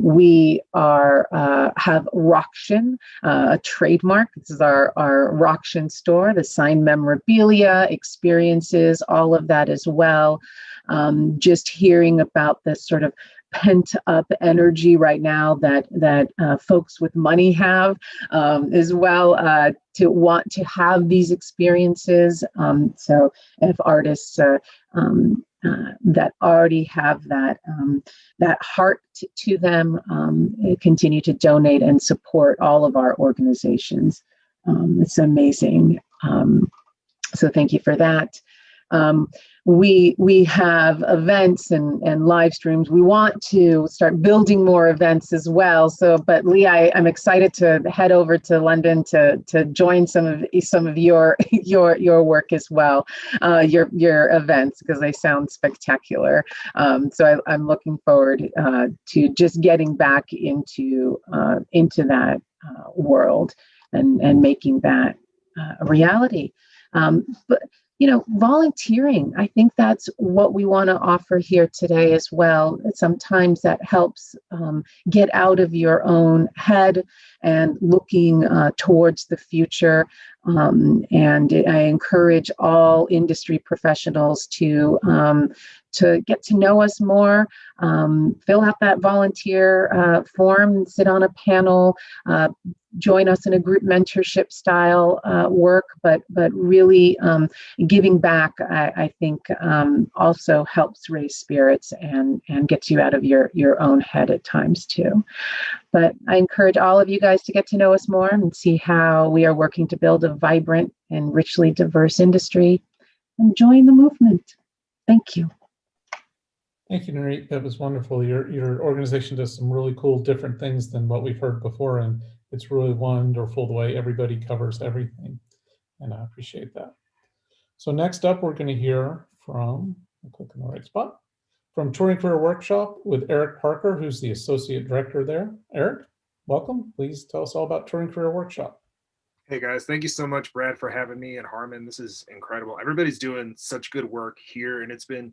We have Roction, a trademark. This is our Roction store, the signed memorabilia, experiences, all of that as well. Just hearing about this sort of pent up energy right now that folks with money have as well, to want to have these experiences. So if artists that already have that heart to them continue to donate and support all of our organizations, it's amazing. So thank you for that. We have events and live streams. We want to start building more events as well. But Lee, I'm excited to head over to London to join some of your work as well, your events, because they sound spectacular. So I'm looking forward to just getting back into that world and making that a reality. But volunteering, I think that's what we want to offer here today as well. Sometimes that helps get out of your own head and looking towards the future. And I encourage all industry professionals to get to know us more, fill out that volunteer form, sit on a panel, join us in a group mentorship style work, but really giving back, I think also helps raise spirits and gets you out of your own head at times too. But I encourage all of you guys to get to know us more and see how we are working to build a vibrant and richly diverse industry, and join the movement. Thank you. Thank you, Nurit. That was wonderful. Your organization does some really cool, different things than what we've heard before, and it's really wonderful the way everybody covers everything, and I appreciate that. So next up, we're going to hear from, I'll click on the right spot, from Touring Career Workshop with Eric Parker, who's the Associate Director there. Eric, welcome. Please tell us all about Touring Career Workshop. Hey guys, thank you so much, Brad, for having me, and Harmon. This is incredible. Everybody's doing such good work here, and it's been,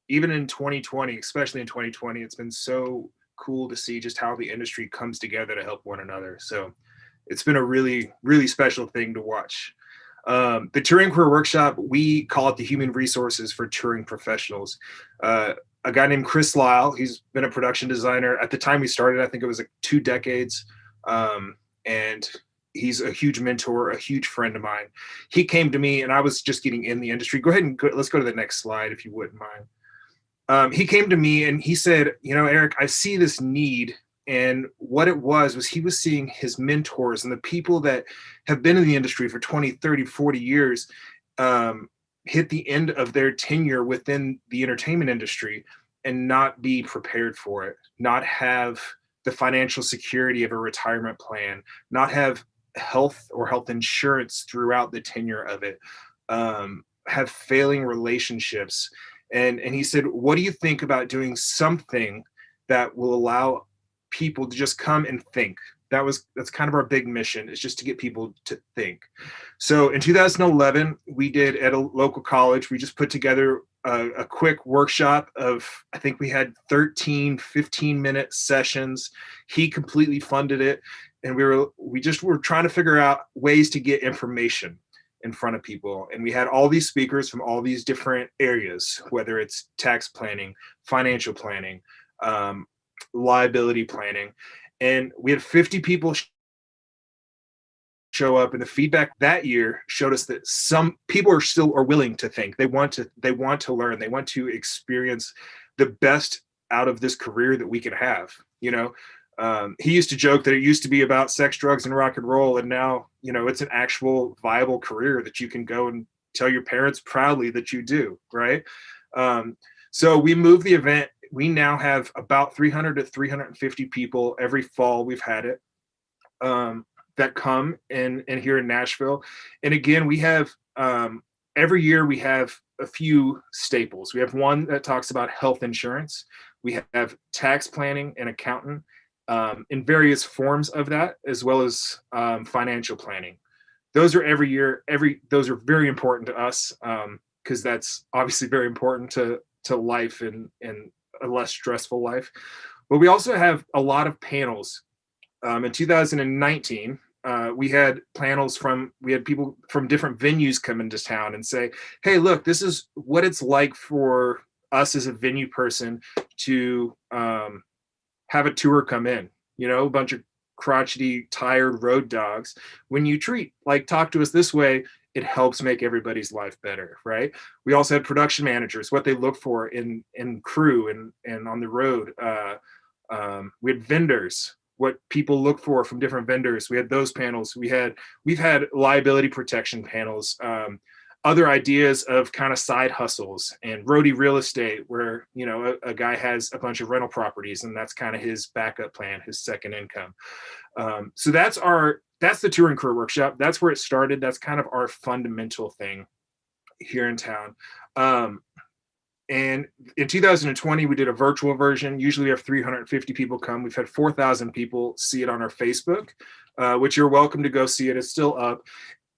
even in 2020, especially in 2020, it's been so cool to see just how the industry comes together to help one another. So it's been a really, really special thing to watch. The Touring Career Workshop, we call it the human resources for touring professionals. A guy named Chris Lyle, he's been a production designer. At the time we started, I think it was like 2 decades. And he's a huge mentor, a huge friend of mine. He came to me and I was just getting in the industry. Go ahead and let's go to the next slide if you wouldn't mind. He came to me and he said, you know, Eric, I see this need. And what it was he was seeing his mentors and the people that have been in the industry for 20, 30, 40 years hit the end of their tenure within the entertainment industry and not be prepared for it, not have the financial security of a retirement plan, not have health or health insurance throughout the tenure of it, have failing relationships. And he said, what do you think about doing something that will allow people to just come and think? That's kind of our big mission, is just to get people to think. So in 2011, we did at a local college, we just put together a quick workshop of, I think we had 13, 15-minute sessions. He completely funded it. And we were trying to figure out ways to get information in front of people. And we had all these speakers from all these different areas, whether it's tax planning, financial planning, liability planning. And we had 50 people show up, and the feedback that year showed us that some people are willing to think. They want to learn. They want to experience the best out of this career that we can have. You know, he used to joke that it used to be about sex, drugs, and rock and roll, and now, you know, it's an actual viable career that you can go and tell your parents proudly that you do, right? So we moved the event. We now have about 300 to 350 people every fall. We've had it that come in here in Nashville. And again, we have every year we have a few staples. We have one that talks about health insurance. We have tax planning and accountant in various forms of that, as well as financial planning. Those are every year. Those are very important to us because that's obviously very important to life and a less stressful life. But we also have a lot of panels. In 2019, we had people from different venues come into town and say, hey, look, this is what it's like for us as a venue person to have a tour come in, you know, a bunch of crotchety, tired road dogs. When you talk to us this way, it helps make everybody's life better, right? We also had production managers, what they look for in crew and on the road. We had vendors, what people look for from different vendors. We had those panels. We've had liability protection panels, other ideas of kind of side hustles and roadie real estate, where, you know, a guy has a bunch of rental properties and that's kind of his backup plan, his second income. So that's the Touring Career Workshop. That's where it started. That's kind of our fundamental thing here in town. And in 2020, we did a virtual version. Usually we have 350 people come. We've had 4,000 people see it on our Facebook, which you're welcome to go see it. It's still up.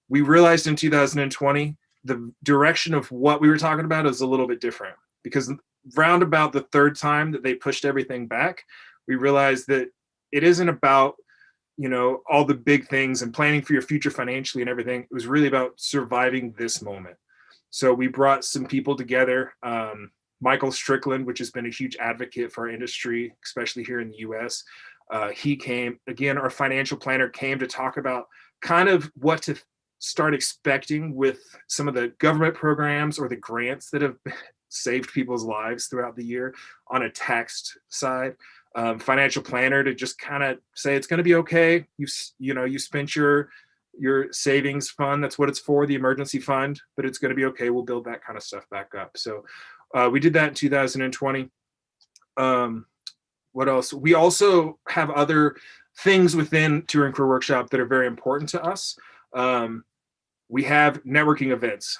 We realized in 2020, the direction of what we were talking about is a little bit different, because round about the third time that they pushed everything back, we realized that it isn't about, you know, all the big things and planning for your future financially and everything. It was really about surviving this moment. So we brought some people together. Michael Strickland, which has been a huge advocate for our industry, especially here in the US. He came, again, our financial planner came to talk about kind of what to start expecting with some of the government programs or the grants that have saved people's lives throughout the year on a tax side. Financial planner to just kind of say, it's going to be okay. You spent your savings fund. That's what it's for, the emergency fund, but it's going to be okay. We'll build that kind of stuff back up. So we did that in 2020. What else? We also have other things within Touring Career Workshop that are very important to us. We have networking events.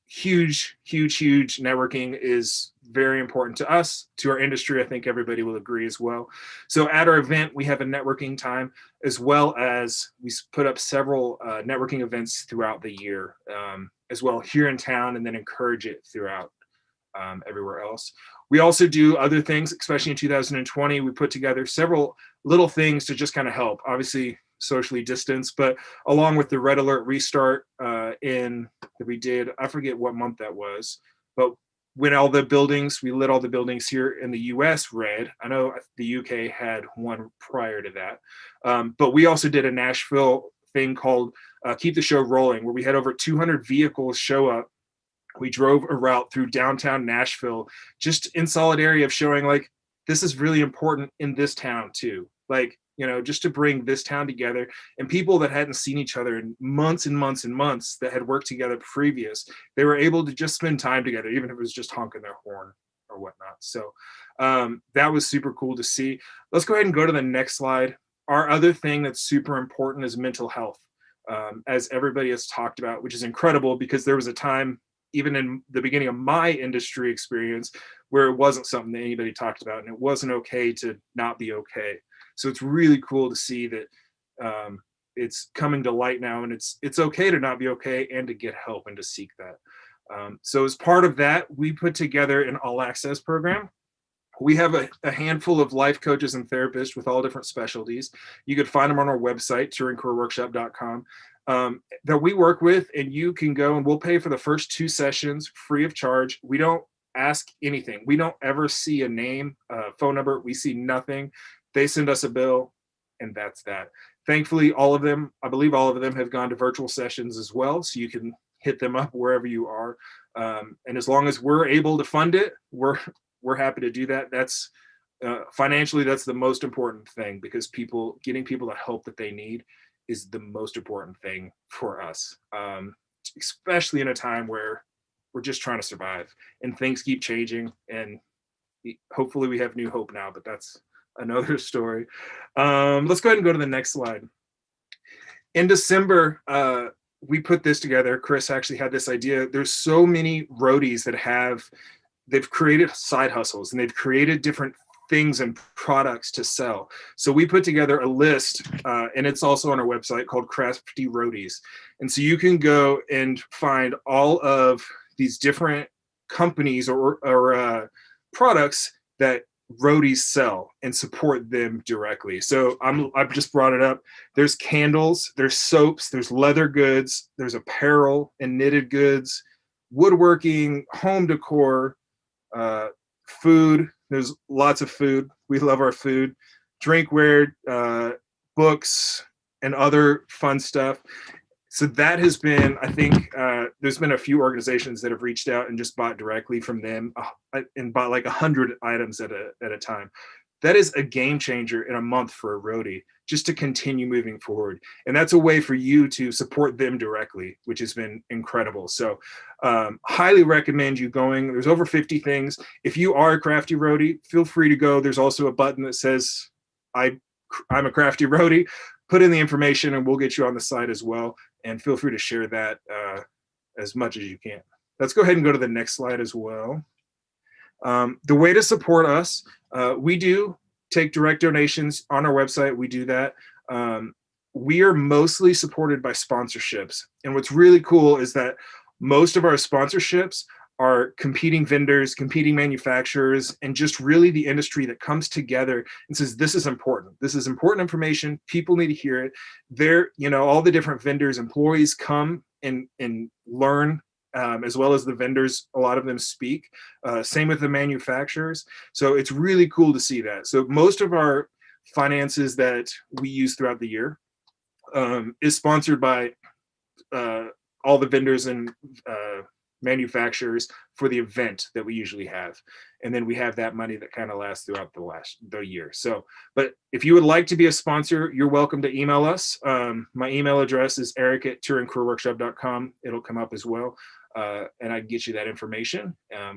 Huge networking is very important to us, to our industry. I think everybody will agree as well. So at our event, we have a networking time, as well as we put up several networking events throughout the year, as well here in town, and then encourage it throughout everywhere else. We also do other things, especially in 2020. We put together several little things to just kind of help, obviously socially distanced, but along with the Red Alert Restart that we did, I forget what month that was, but when we lit all the buildings here in the US red. I know the UK had one prior to that. But we also did a Nashville thing called Keep the Show Rolling, where we had over 200 vehicles show up. We drove a route through downtown Nashville, just in solidarity of showing like, this is really important in this town too. Like, just to bring this town together, and people that hadn't seen each other in months and months and months that had worked together previous, they were able to just spend time together, even if it was just honking their horn or whatnot. So that was super cool to see. Let's go ahead and go to the next slide. Our other thing that's super important is mental health, as everybody has talked about, which is incredible because there was a time, even in the beginning of my industry experience, where it wasn't something that anybody talked about, and it wasn't okay to not be okay. So it's really cool to see that it's coming to light now, and it's okay to not be okay and to get help and to seek that. So as part of that, we put together an all access program. We have a handful of life coaches and therapists with all different specialties. You could find them on our website, touringcareerworkshop.com. That we work with, and you can go, and we'll pay for the first 2 sessions free of charge. We don't ask anything. We don't ever see a name, phone number. We see nothing. They send us a bill, and that's that. Thankfully, I believe all of them have gone to virtual sessions as well, so you can hit them up wherever you are. And as long as we're able to fund it, we're happy to do that. That's financially, that's the most important thing, because getting people the help that they need is the most important thing for us, especially in a time where we're just trying to survive and things keep changing, and hopefully we have new hope now, but that's another story. Let's go ahead and go to the next slide. In December, we put this together. Chris actually had this idea. There's so many roadies that they've created side hustles, and they've created different things and products to sell. So we put together a list, and it's also on our website, called Crafty Roadies. And so you can go and find all of these different companies or products that roadies sell and support them directly. So I've just brought it up. There's candles, there's soaps, there's leather goods, there's apparel and knitted goods, woodworking, home decor, food. There's lots of food. We love our food, drinkware, books, and other fun stuff. So that has been, I think, there's been a few organizations that have reached out and just bought directly from them and bought like 100 items at a time. That is a game changer in a month for a roadie, just to continue moving forward. And that's a way for you to support them directly, which has been incredible. So highly recommend you going. There's over 50 things. If you are a crafty roadie, feel free to go. There's also a button that says, I'm a crafty roadie. Put in the information and we'll get you on the site as well. And feel free to share that as much as you can. Let's go ahead and go to the next slide as well. The way to support us, we do take direct donations on our website. We do that. We are mostly supported by sponsorships. And what's really cool is that most of our sponsorships are competing vendors, competing manufacturers, and just really the industry that comes together and says, this is important. This is important information. People need to hear it. All the different vendors, employees come and learn, as well as the vendors, a lot of them speak. Same with the manufacturers. So it's really cool to see that. So most of our finances that we use throughout the year is sponsored by all the vendors and manufacturers for the event that we usually have. And then we have that money that kind of lasts throughout the year. So, but if you would like to be a sponsor, you're welcome to email us. My email address is eric@touringcareerworkshop.com. It'll come up as well. And I can get you that information.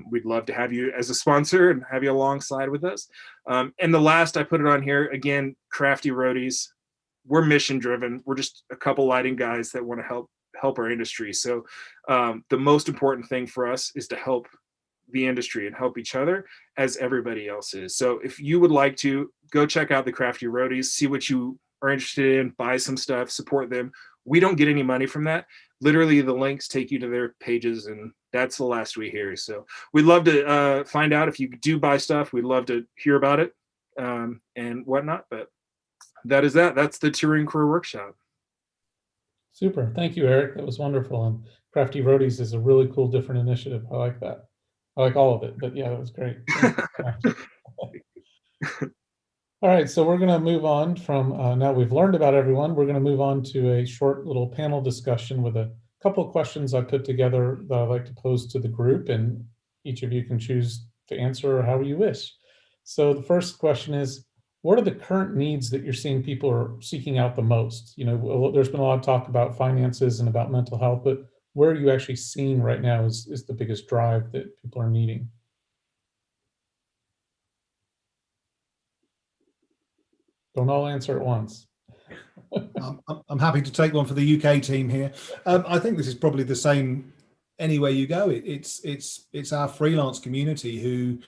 We'd love to have you as a sponsor and have you alongside with us. And the last, I put it on here again, Crafty Roadies. We're mission driven. We're just a couple lighting guys that want to help our industry. So the most important thing for us is to help the industry and help each other as everybody else is. So if you would like to go check out the Crafty Roadies, see what you are interested in, buy some stuff, support them, We don't get any money from that. Literally, the links take you to their pages, and that's the last we hear. So we'd love to find out if you do buy stuff. We'd love to hear about it and whatnot. But that's the Touring Career Workshop. Super. Thank you, Eric. That was wonderful. And Crafty Roadies is a really cool, different initiative. I like that. I like all of it, but yeah, that was great. All right, so we're going to move on from now we've learned about everyone. We're going to move on to a short little panel discussion with a couple of questions I put together that I'd like to pose to the group, and each of you can choose to answer however you wish. So the first question is, what are the current needs that you're seeing people are seeking out the most? You know, there's been a lot of talk about finances and about mental health, but where are you actually seeing right now is the biggest drive that people are needing? Don't all answer at once. I'm happy to take one for the UK team here. I think this is probably the same anywhere you go. It's our freelance community who,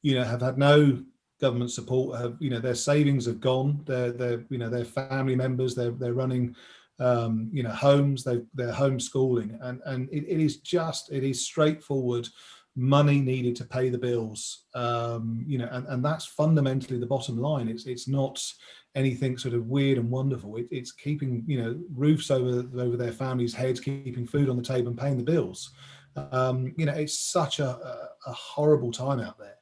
you know, have had no government support. Have, you know, their savings have gone. Their family members. They're running, you know, homes. They're homeschooling, and it is straightforward money needed to pay the bills. You know, and that's fundamentally the bottom line. It's not anything sort of weird and wonderful. It's keeping, you know, roofs over their families' heads, keeping food on the table, and paying the bills. You know, it's such a horrible time out there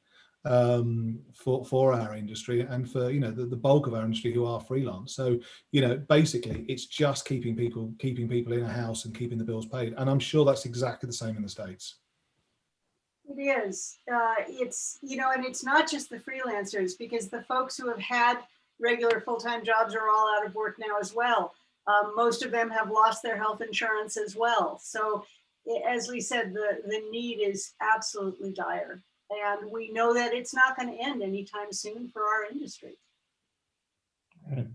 for our industry, and for, you know, the bulk of our industry who are freelance. So, you know, basically it's just keeping people in a house and keeping the bills paid. And I'm sure that's exactly the same in the States. It is. It's, you know, and it's not just the freelancers, because the folks who have had regular full-time jobs are all out of work now as well. Most of them have lost their health insurance as well. So as Lee said, the need is absolutely dire. And we know that it's not going to end anytime soon for our industry. Right.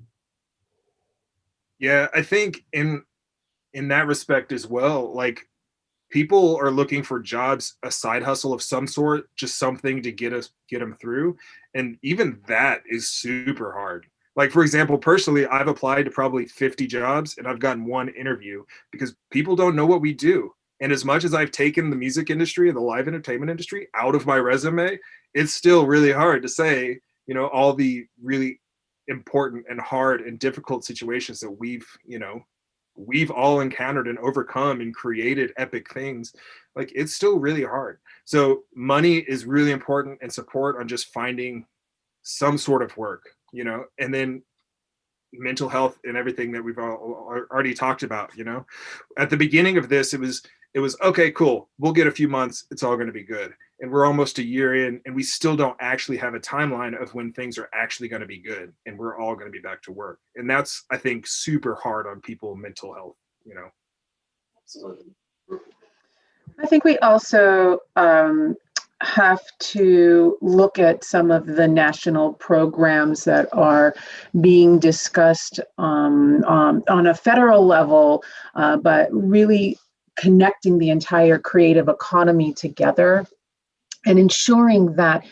Yeah, I think in that respect as well, like, people are looking for jobs, a side hustle of some sort, just something to get them through. And even that is super hard. Like, for example, personally, I've applied to probably 50 jobs and I've gotten one interview because people don't know what we do. And as much as I've taken the music industry and the live entertainment industry out of my resume, it's still really hard to say, you know, all the really important and hard and difficult situations that we've all encountered and overcome and created epic things. Like, it's still really hard. So money is really important, and support on just finding some sort of work, you know, and then mental health and everything that we've already talked about. You know, at the beginning of this, it was okay, cool, we'll get a few months, it's all going to be good. And we're almost a year in, and we still don't actually have a timeline of when things are actually going to be good and we're all going to be back to work. And that's, I think, super hard on people, mental health, you know. Absolutely. I think we also have to look at some of the national programs that are being discussed on a federal level, but really connecting the entire creative economy together and ensuring that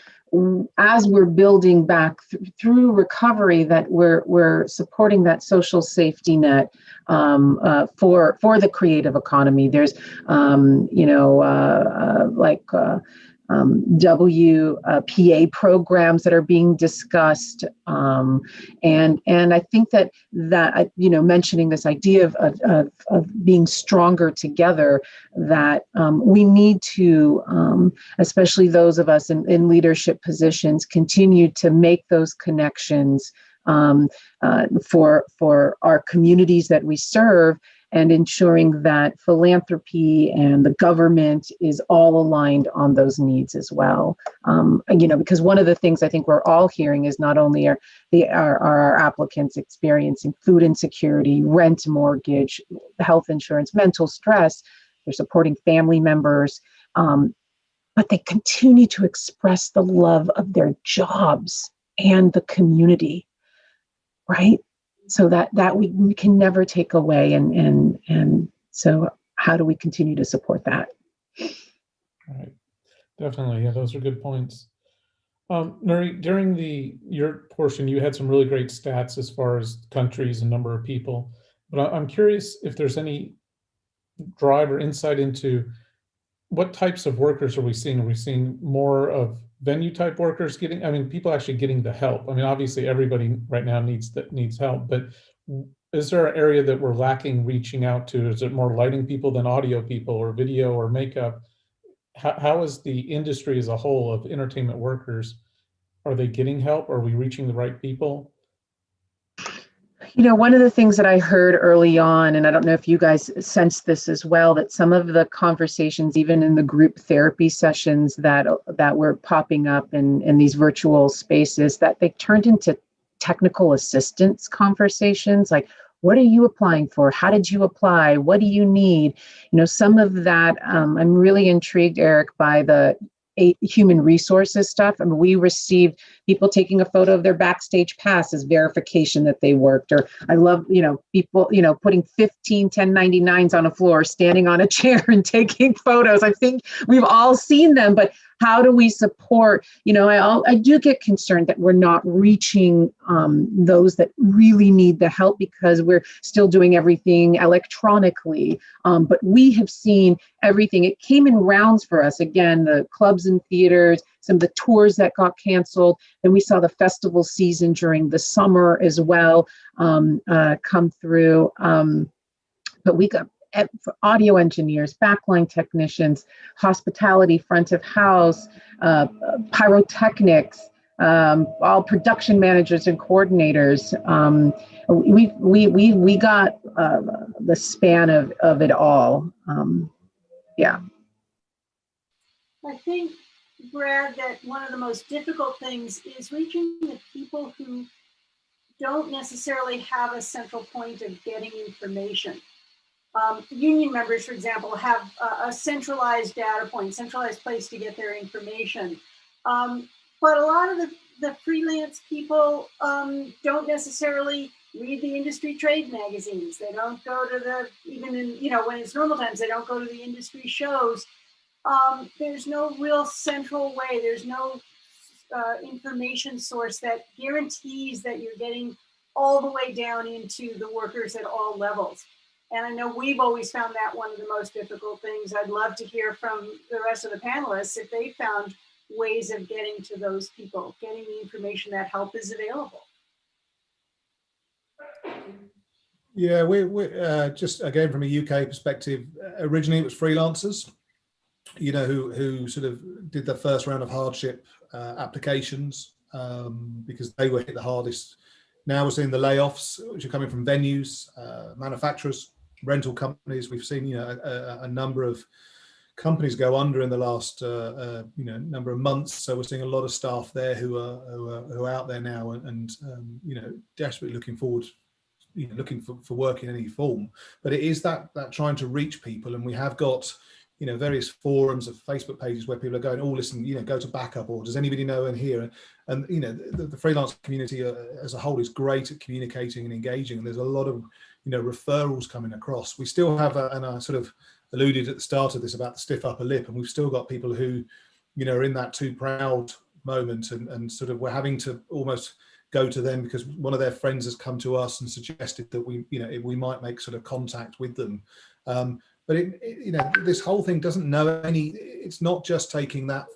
as we're building back through recovery, that we're supporting that social safety net for the creative economy. There's WPA programs that are being discussed, and I think that mentioning this idea of being stronger together, that we need to, especially those of us in leadership positions, continue to make those connections for our communities that we serve, and ensuring that philanthropy and the government is all aligned on those needs as well. Because one of the things I think we're all hearing is not only are our applicants experiencing food insecurity, rent, mortgage, health insurance, mental stress, they're supporting family members, but they continue to express the love of their jobs and the community, right? So that we can never take away, and so how do we continue to support that? All right, definitely, yeah, those are good points. Nuri, during your portion, you had some really great stats as far as countries and number of people, But I'm curious if there's any drive or insight into what types of workers are we seeing? Are we seeing more of venue type workers getting, I mean, people actually getting the help? I mean, obviously everybody right now needs help, but is there an area that we're lacking reaching out to? Is it more lighting people than audio people or video or makeup? How is the industry as a whole of entertainment workers? Are they getting help? Are we reaching the right people? You know, one of the things that I heard early on, and I don't know if you guys sensed this as well, that some of the conversations, even in the group therapy sessions that were popping up in these virtual spaces, that they turned into technical assistance conversations, like, what are you applying for? How did you apply? What do you need? You know, some of that, I'm really intrigued, Eric, by the human resources stuff. I mean, we received people taking a photo of their backstage pass as verification that they worked. Or I love, you know, people, you know, putting 15 1099s on a floor, standing on a chair and taking photos. I think we've all seen them, but how do we support, you know, I do get concerned that we're not reaching those that really need the help because we're still doing everything electronically. But we have seen everything. It came in rounds for us. Again, the clubs and theaters, some of the tours that got canceled. Then we saw the festival season during the summer as well come through. But we got audio engineers, backline technicians, hospitality, front of house, pyrotechnics, all production managers and coordinators. We got the span of it all. Yeah. I think, Brad, that one of the most difficult things is reaching the people who don't necessarily have a central point of getting information. Union members, for example, have a centralized data point, centralized place to get their information. But a lot of the freelance people don't necessarily read the industry trade magazines. They don't go to the, even in, you know, when it's normal times, they don't go to the industry shows. There's no real central way. There's no information source that guarantees that you're getting all the way down into the workers at all levels. And I know we've always found that one of the most difficult things. I'd love to hear from the rest of the panelists if they found ways of getting to those people, getting the information that help is available. Yeah, we just again from a UK perspective, originally it was freelancers, you know, who sort of did the first round of hardship applications because they were hit the hardest. Now we're seeing the layoffs, which are coming from venues, manufacturers, rental companies. We've seen, you know, a number of companies go under in the last, you know, number of months. So we're seeing a lot of staff there who are out there now and you know, desperately looking forward, you know, looking for work in any form. But it is that trying to reach people, and we have got, you know, various forums of Facebook pages where people are going, oh, listen, you know, go to backup, or does anybody know in here? And you know, the freelance community as a whole is great at communicating and engaging, and there's a lot of, you know, referrals coming across. We still have, and I sort of alluded at the start of this about the stiff upper lip, and we've still got people who, you know, are in that too proud moment, and sort of we're having to almost go to them because one of their friends has come to us and suggested that we, you know, we might make sort of contact with them. But you know, this whole thing doesn't know any. It's not just taking that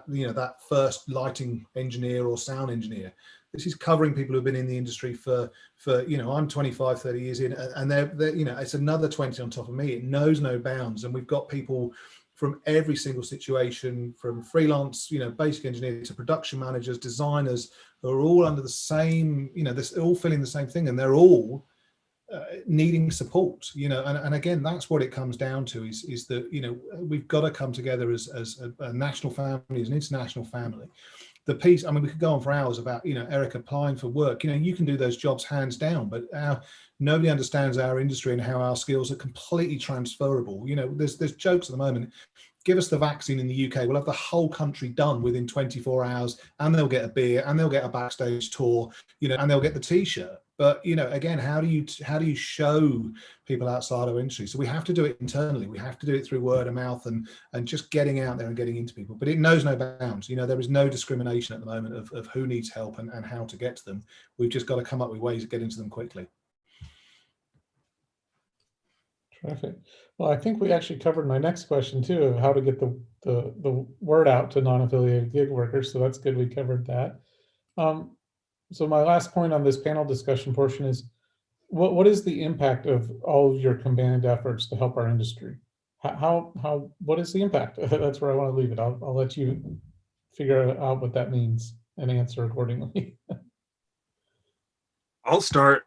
you know, that first lighting engineer or sound engineer. This is covering people who've been in the industry for you know, I'm 25, 30 years in, and they're you know, it's another 20 on top of me. It knows no bounds, and we've got people from every single situation, from freelance, you know, basic engineers to production managers, designers, who are all under the same, you know, they're all feeling the same thing, and they're all needing support, you know, and again, that's what it comes down to is that, you know, we've got to come together as a national family, as an international family. The piece, I mean, we could go on for hours about, you know, Eric applying for work. You know, you can do those jobs hands down, but nobody understands our industry and how our skills are completely transferable. You know, there's jokes at the moment. Give us the vaccine in the UK, we'll have the whole country done within 24 hours, and they'll get a beer, and they'll get a backstage tour, you know, and they'll get the T-shirt. But, you know, again, how do you show people outside our industry? So we have to do it internally. We have to do it through word of mouth and just getting out there and getting into people. But it knows no bounds. You know, there is no discrimination at the moment of who needs help and how to get to them. We've just got to come up with ways of getting to them quickly. Terrific. Well, I think we actually covered my next question too, of how to get the word out to non-affiliated gig workers. So that's good. We covered that. So my last point on this panel discussion portion is, what is the impact of all of your combined efforts to help our industry? What is the impact? That's where I want to leave it. I'll let you figure out what that means and answer accordingly. I'll start.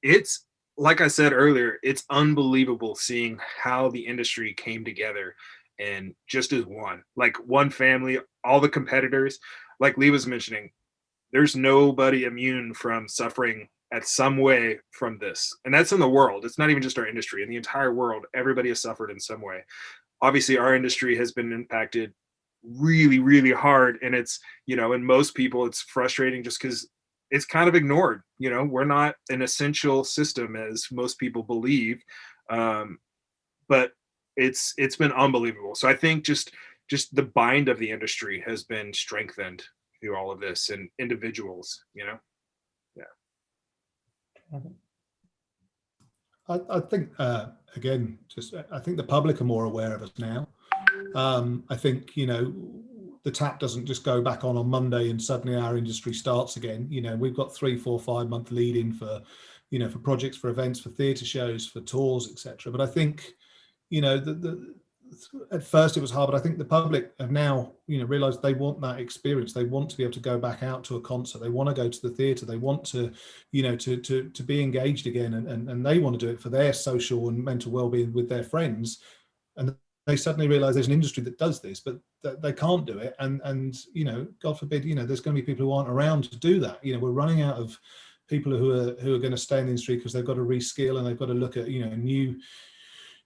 It's like I said earlier, it's unbelievable seeing how the industry came together and just as one, like one family, all the competitors, like Lee was mentioning, there's nobody immune from suffering at some way from this. And that's in the world. It's not even just our industry. In the entire world, everybody has suffered in some way. Obviously, our industry has been impacted really, really hard. And it's, in most people, it's frustrating just because it's kind of ignored. We're not an essential system as most people believe. But it's been unbelievable. So I think just the bind of the industry has been strengthened through all of this, and individuals, Yeah. I think, again, I think the public are more aware of us now. I think, the tap doesn't just go back on Monday and suddenly our industry starts again. We've got 3, 4, 5 month lead in for, for projects, for events, for theatre shows, for tours, etc. But I think, at first it was hard, but I think the public have now, realized they want that experience. They want to be able to go back out to a concert. They want to go to the theatre. They want to, to be engaged again, and they want to do it for their social and mental well-being with their friends. And they suddenly realize there's an industry that does this, but they can't do it. And God forbid, there's going to be people who aren't around to do that. We're running out of people who are going to stay in the industry because they've got to reskill and they've got to look at,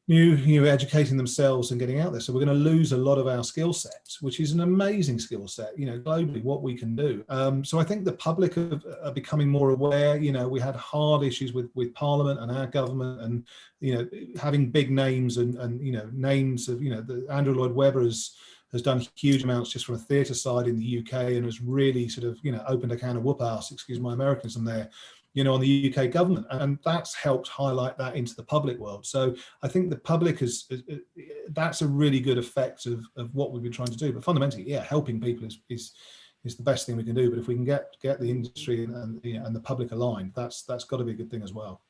new educating themselves and getting out there. So we're going to lose a lot of our skill sets, which is an amazing skill set, globally, what we can do. So I think the public are becoming more aware. We had hard issues with Parliament and our government, and having big names and names of Andrew Lloyd Webber has done huge amounts just from a theatre side in the UK, and has really sort of opened a can of whoop ass, excuse my Americanism there, on the UK government, and that's helped highlight that into the public world. So I think the public that's a really good effect of what we've been trying to do. But fundamentally, helping people is the best thing we can do. But if we can get the industry and the public aligned, that's got to be a good thing as well.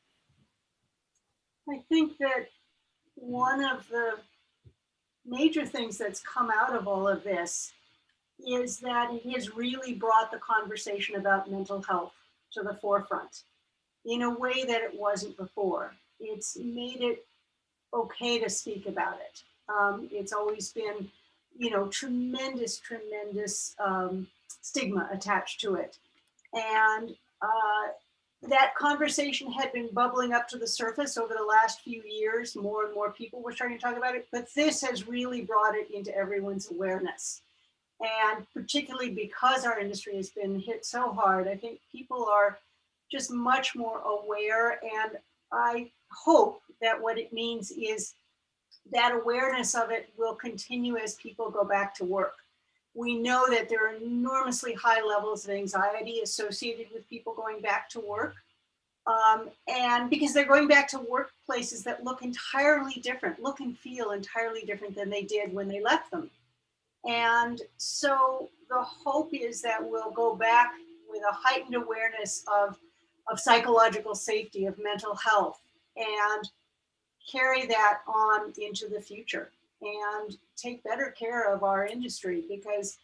I think that one of the major things that's come out of all of this is that it has really brought the conversation about mental health to the forefront in a way that it wasn't before. It's made it okay to speak about it. It's always been, tremendous stigma attached to it. And that conversation had been bubbling up to the surface over the last few years. More and more people were starting to talk about it, but this has really brought it into everyone's awareness. And particularly because our industry has been hit so hard, I think people are just much more aware. And I hope that what it means is that awareness of it will continue as people go back to work. We know that there are enormously high levels of anxiety associated with people going back to work. And because they're going back to workplaces that look entirely different, look and feel entirely different than they did when they left them. And so the hope is that we'll go back with a heightened awareness of psychological safety, of mental health, and carry that on into the future and take better care of our industry, because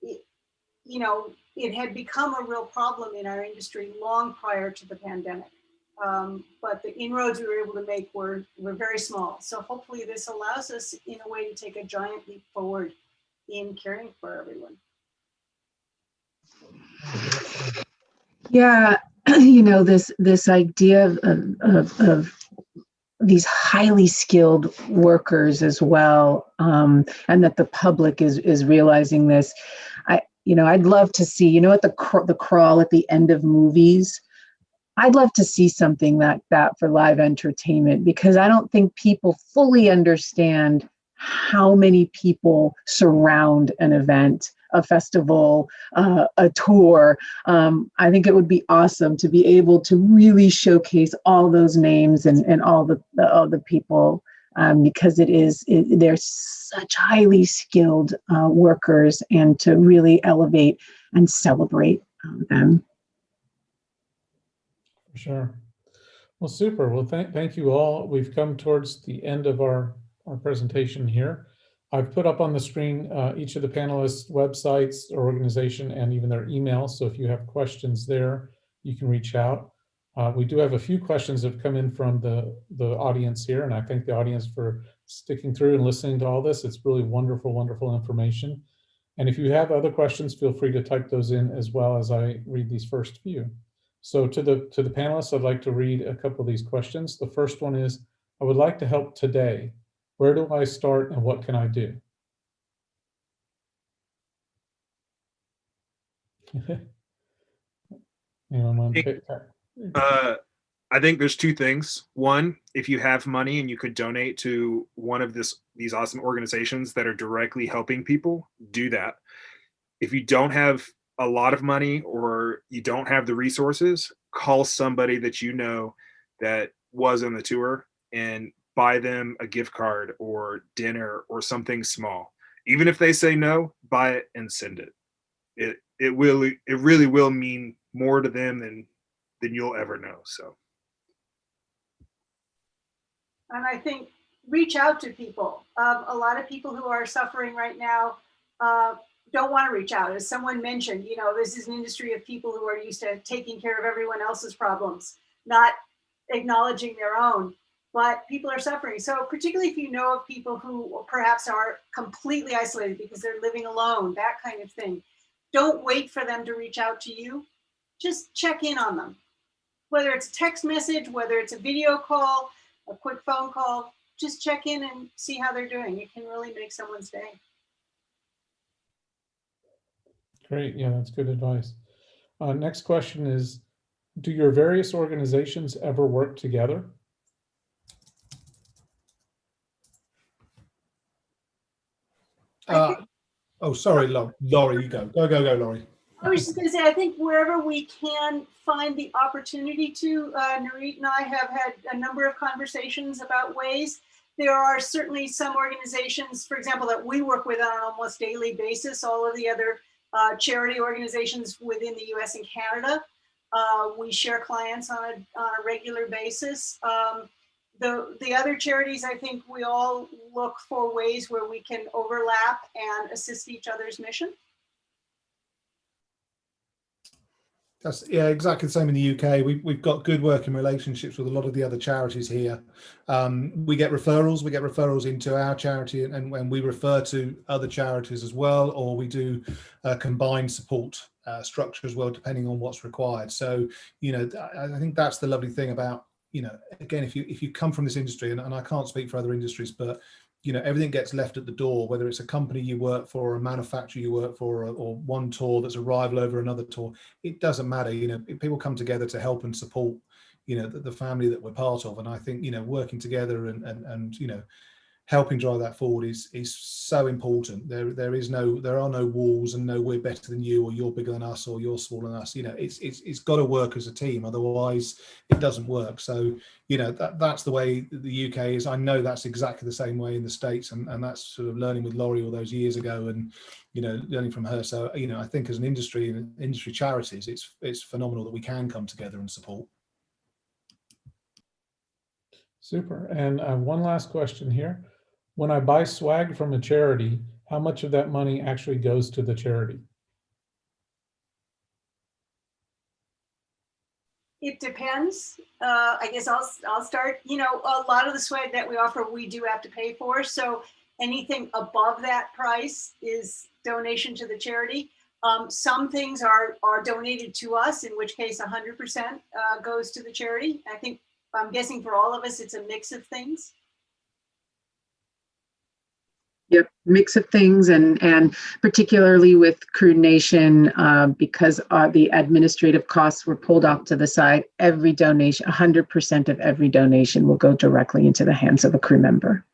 it had become a real problem in our industry long prior to the pandemic. But the inroads we were able to make were very small. So hopefully this allows us in a way to take a giant leap forward in caring for everyone. Yeah, this idea of these highly skilled workers as well, and that the public is realizing this. I'd love to see, at the crawl at the end of movies, I'd love to see something like that for live entertainment, because I don't think people fully understand how many people surround an event, a festival, a tour. I think it would be awesome to be able to really showcase all those names and all the people, because they're such highly skilled workers, and to really elevate and celebrate them. For sure. Well, super. Well, thank you all. We've come towards the end of our presentation here. I've put up on the screen each of the panelists' websites or organization and even their emails. So if you have questions there, you can reach out. We do have a few questions that have come in from the audience here, and I thank the audience for sticking through and listening to all this. It's really wonderful, wonderful information. And if you have other questions, feel free to type those in as well as I read these first few. So to the panelists, I'd like to read a couple of these questions. The first one is, I would like to help today. Where do I start and what can I do? Anyone want to pick that? I think there's two things. One, if you have money and you could donate to one of these awesome organizations that are directly helping people, do that. If you don't have a lot of money or you don't have the resources, call somebody that you know that was on the tour and buy them a gift card or dinner or something small. Even if they say no, buy it and send it. It really will mean more to them than you'll ever know. So. And I think reach out to people. A lot of people who are suffering right now don't want to reach out. As someone mentioned, this is an industry of people who are used to taking care of everyone else's problems, not acknowledging their own. But people are suffering. So particularly if you know of people who perhaps are completely isolated because they're living alone, that kind of thing, don't wait for them to reach out to you. Just check in on them. Whether it's a text message, whether it's a video call, a quick phone call, just check in and see how they're doing. It can really make someone's day. Great. Yeah, that's good advice. Next question is, do your various organizations ever work together? Sorry, Laurie, you go. Go, Laurie. I was just going to say, I think wherever we can find the opportunity to, Narit and I have had a number of conversations about ways. There are certainly some organizations, for example, that we work with on an almost daily basis. All of the other charity organizations within the US and Canada, we share clients on a regular basis. The other charities, I think we all look for ways where we can overlap and assist each other's mission. That's exactly the same in the UK. We've got good working relationships with a lot of the other charities here. We get referrals into our charity, and we refer to other charities as well, or we do combined support structure as well, depending on what's required. So, I think that's the lovely thing about, again, if you come from this industry, and I can't speak for other industries, but everything gets left at the door, whether it's a company you work for, or a manufacturer you work for, or one tour that's a rival over another tour. It doesn't matter. People come together to help and support, the family that we're part of. And I think, working together and helping drive that forward is so important. There are no walls and no we're better than you, or you're bigger than us, or you're smaller than us. It's got to work as a team, otherwise it doesn't work. So that's the way the UK is. I know that's exactly the same way in the States, and that's sort of learning with Laurie all those years ago, and learning from her. So I think as an industry and industry charities, it's phenomenal that we can come together and support. Super. And one last question here. When I buy swag from a charity, how much of that money actually goes to the charity? It depends. I guess I'll start. A lot of the swag that we offer, we do have to pay for. So anything above that price is donation to the charity. Some things are donated to us, in which case 100% goes to the charity. I'm guessing for all of us, it's a mix of things. Yep, mix of things, and particularly with Crew Nation, because the administrative costs were pulled off to the side, every donation, 100% of every donation will go directly into the hands of a crew member.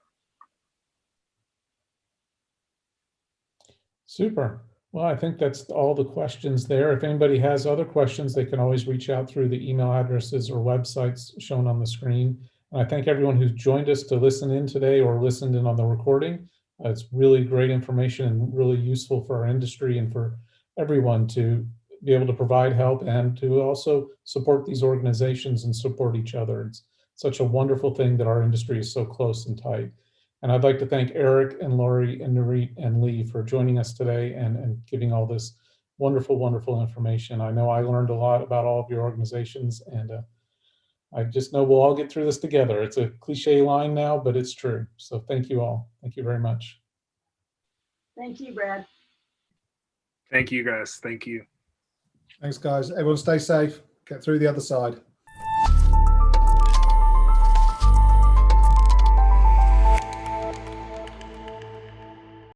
Super. Well, I think that's all the questions there. If anybody has other questions, they can always reach out through the email addresses or websites shown on the screen. And I thank everyone who's joined us to listen in today or listened in on the recording. It's really great information and really useful for our industry and for everyone to be able to provide help and to also support these organizations and support each other. It's such a wonderful thing that our industry is so close and tight. And I'd like to thank Eric and Lori and Nurit and Lee for joining us today and giving all this wonderful, wonderful information. I know I learned a lot about all of your organizations, and I just know we'll all get through this together. It's a cliche line now, but it's true. So thank you all. Thank you very much. Thank you, Brad. Thank you, guys. Thank you. Thanks, guys. Everyone stay safe. Get through the other side.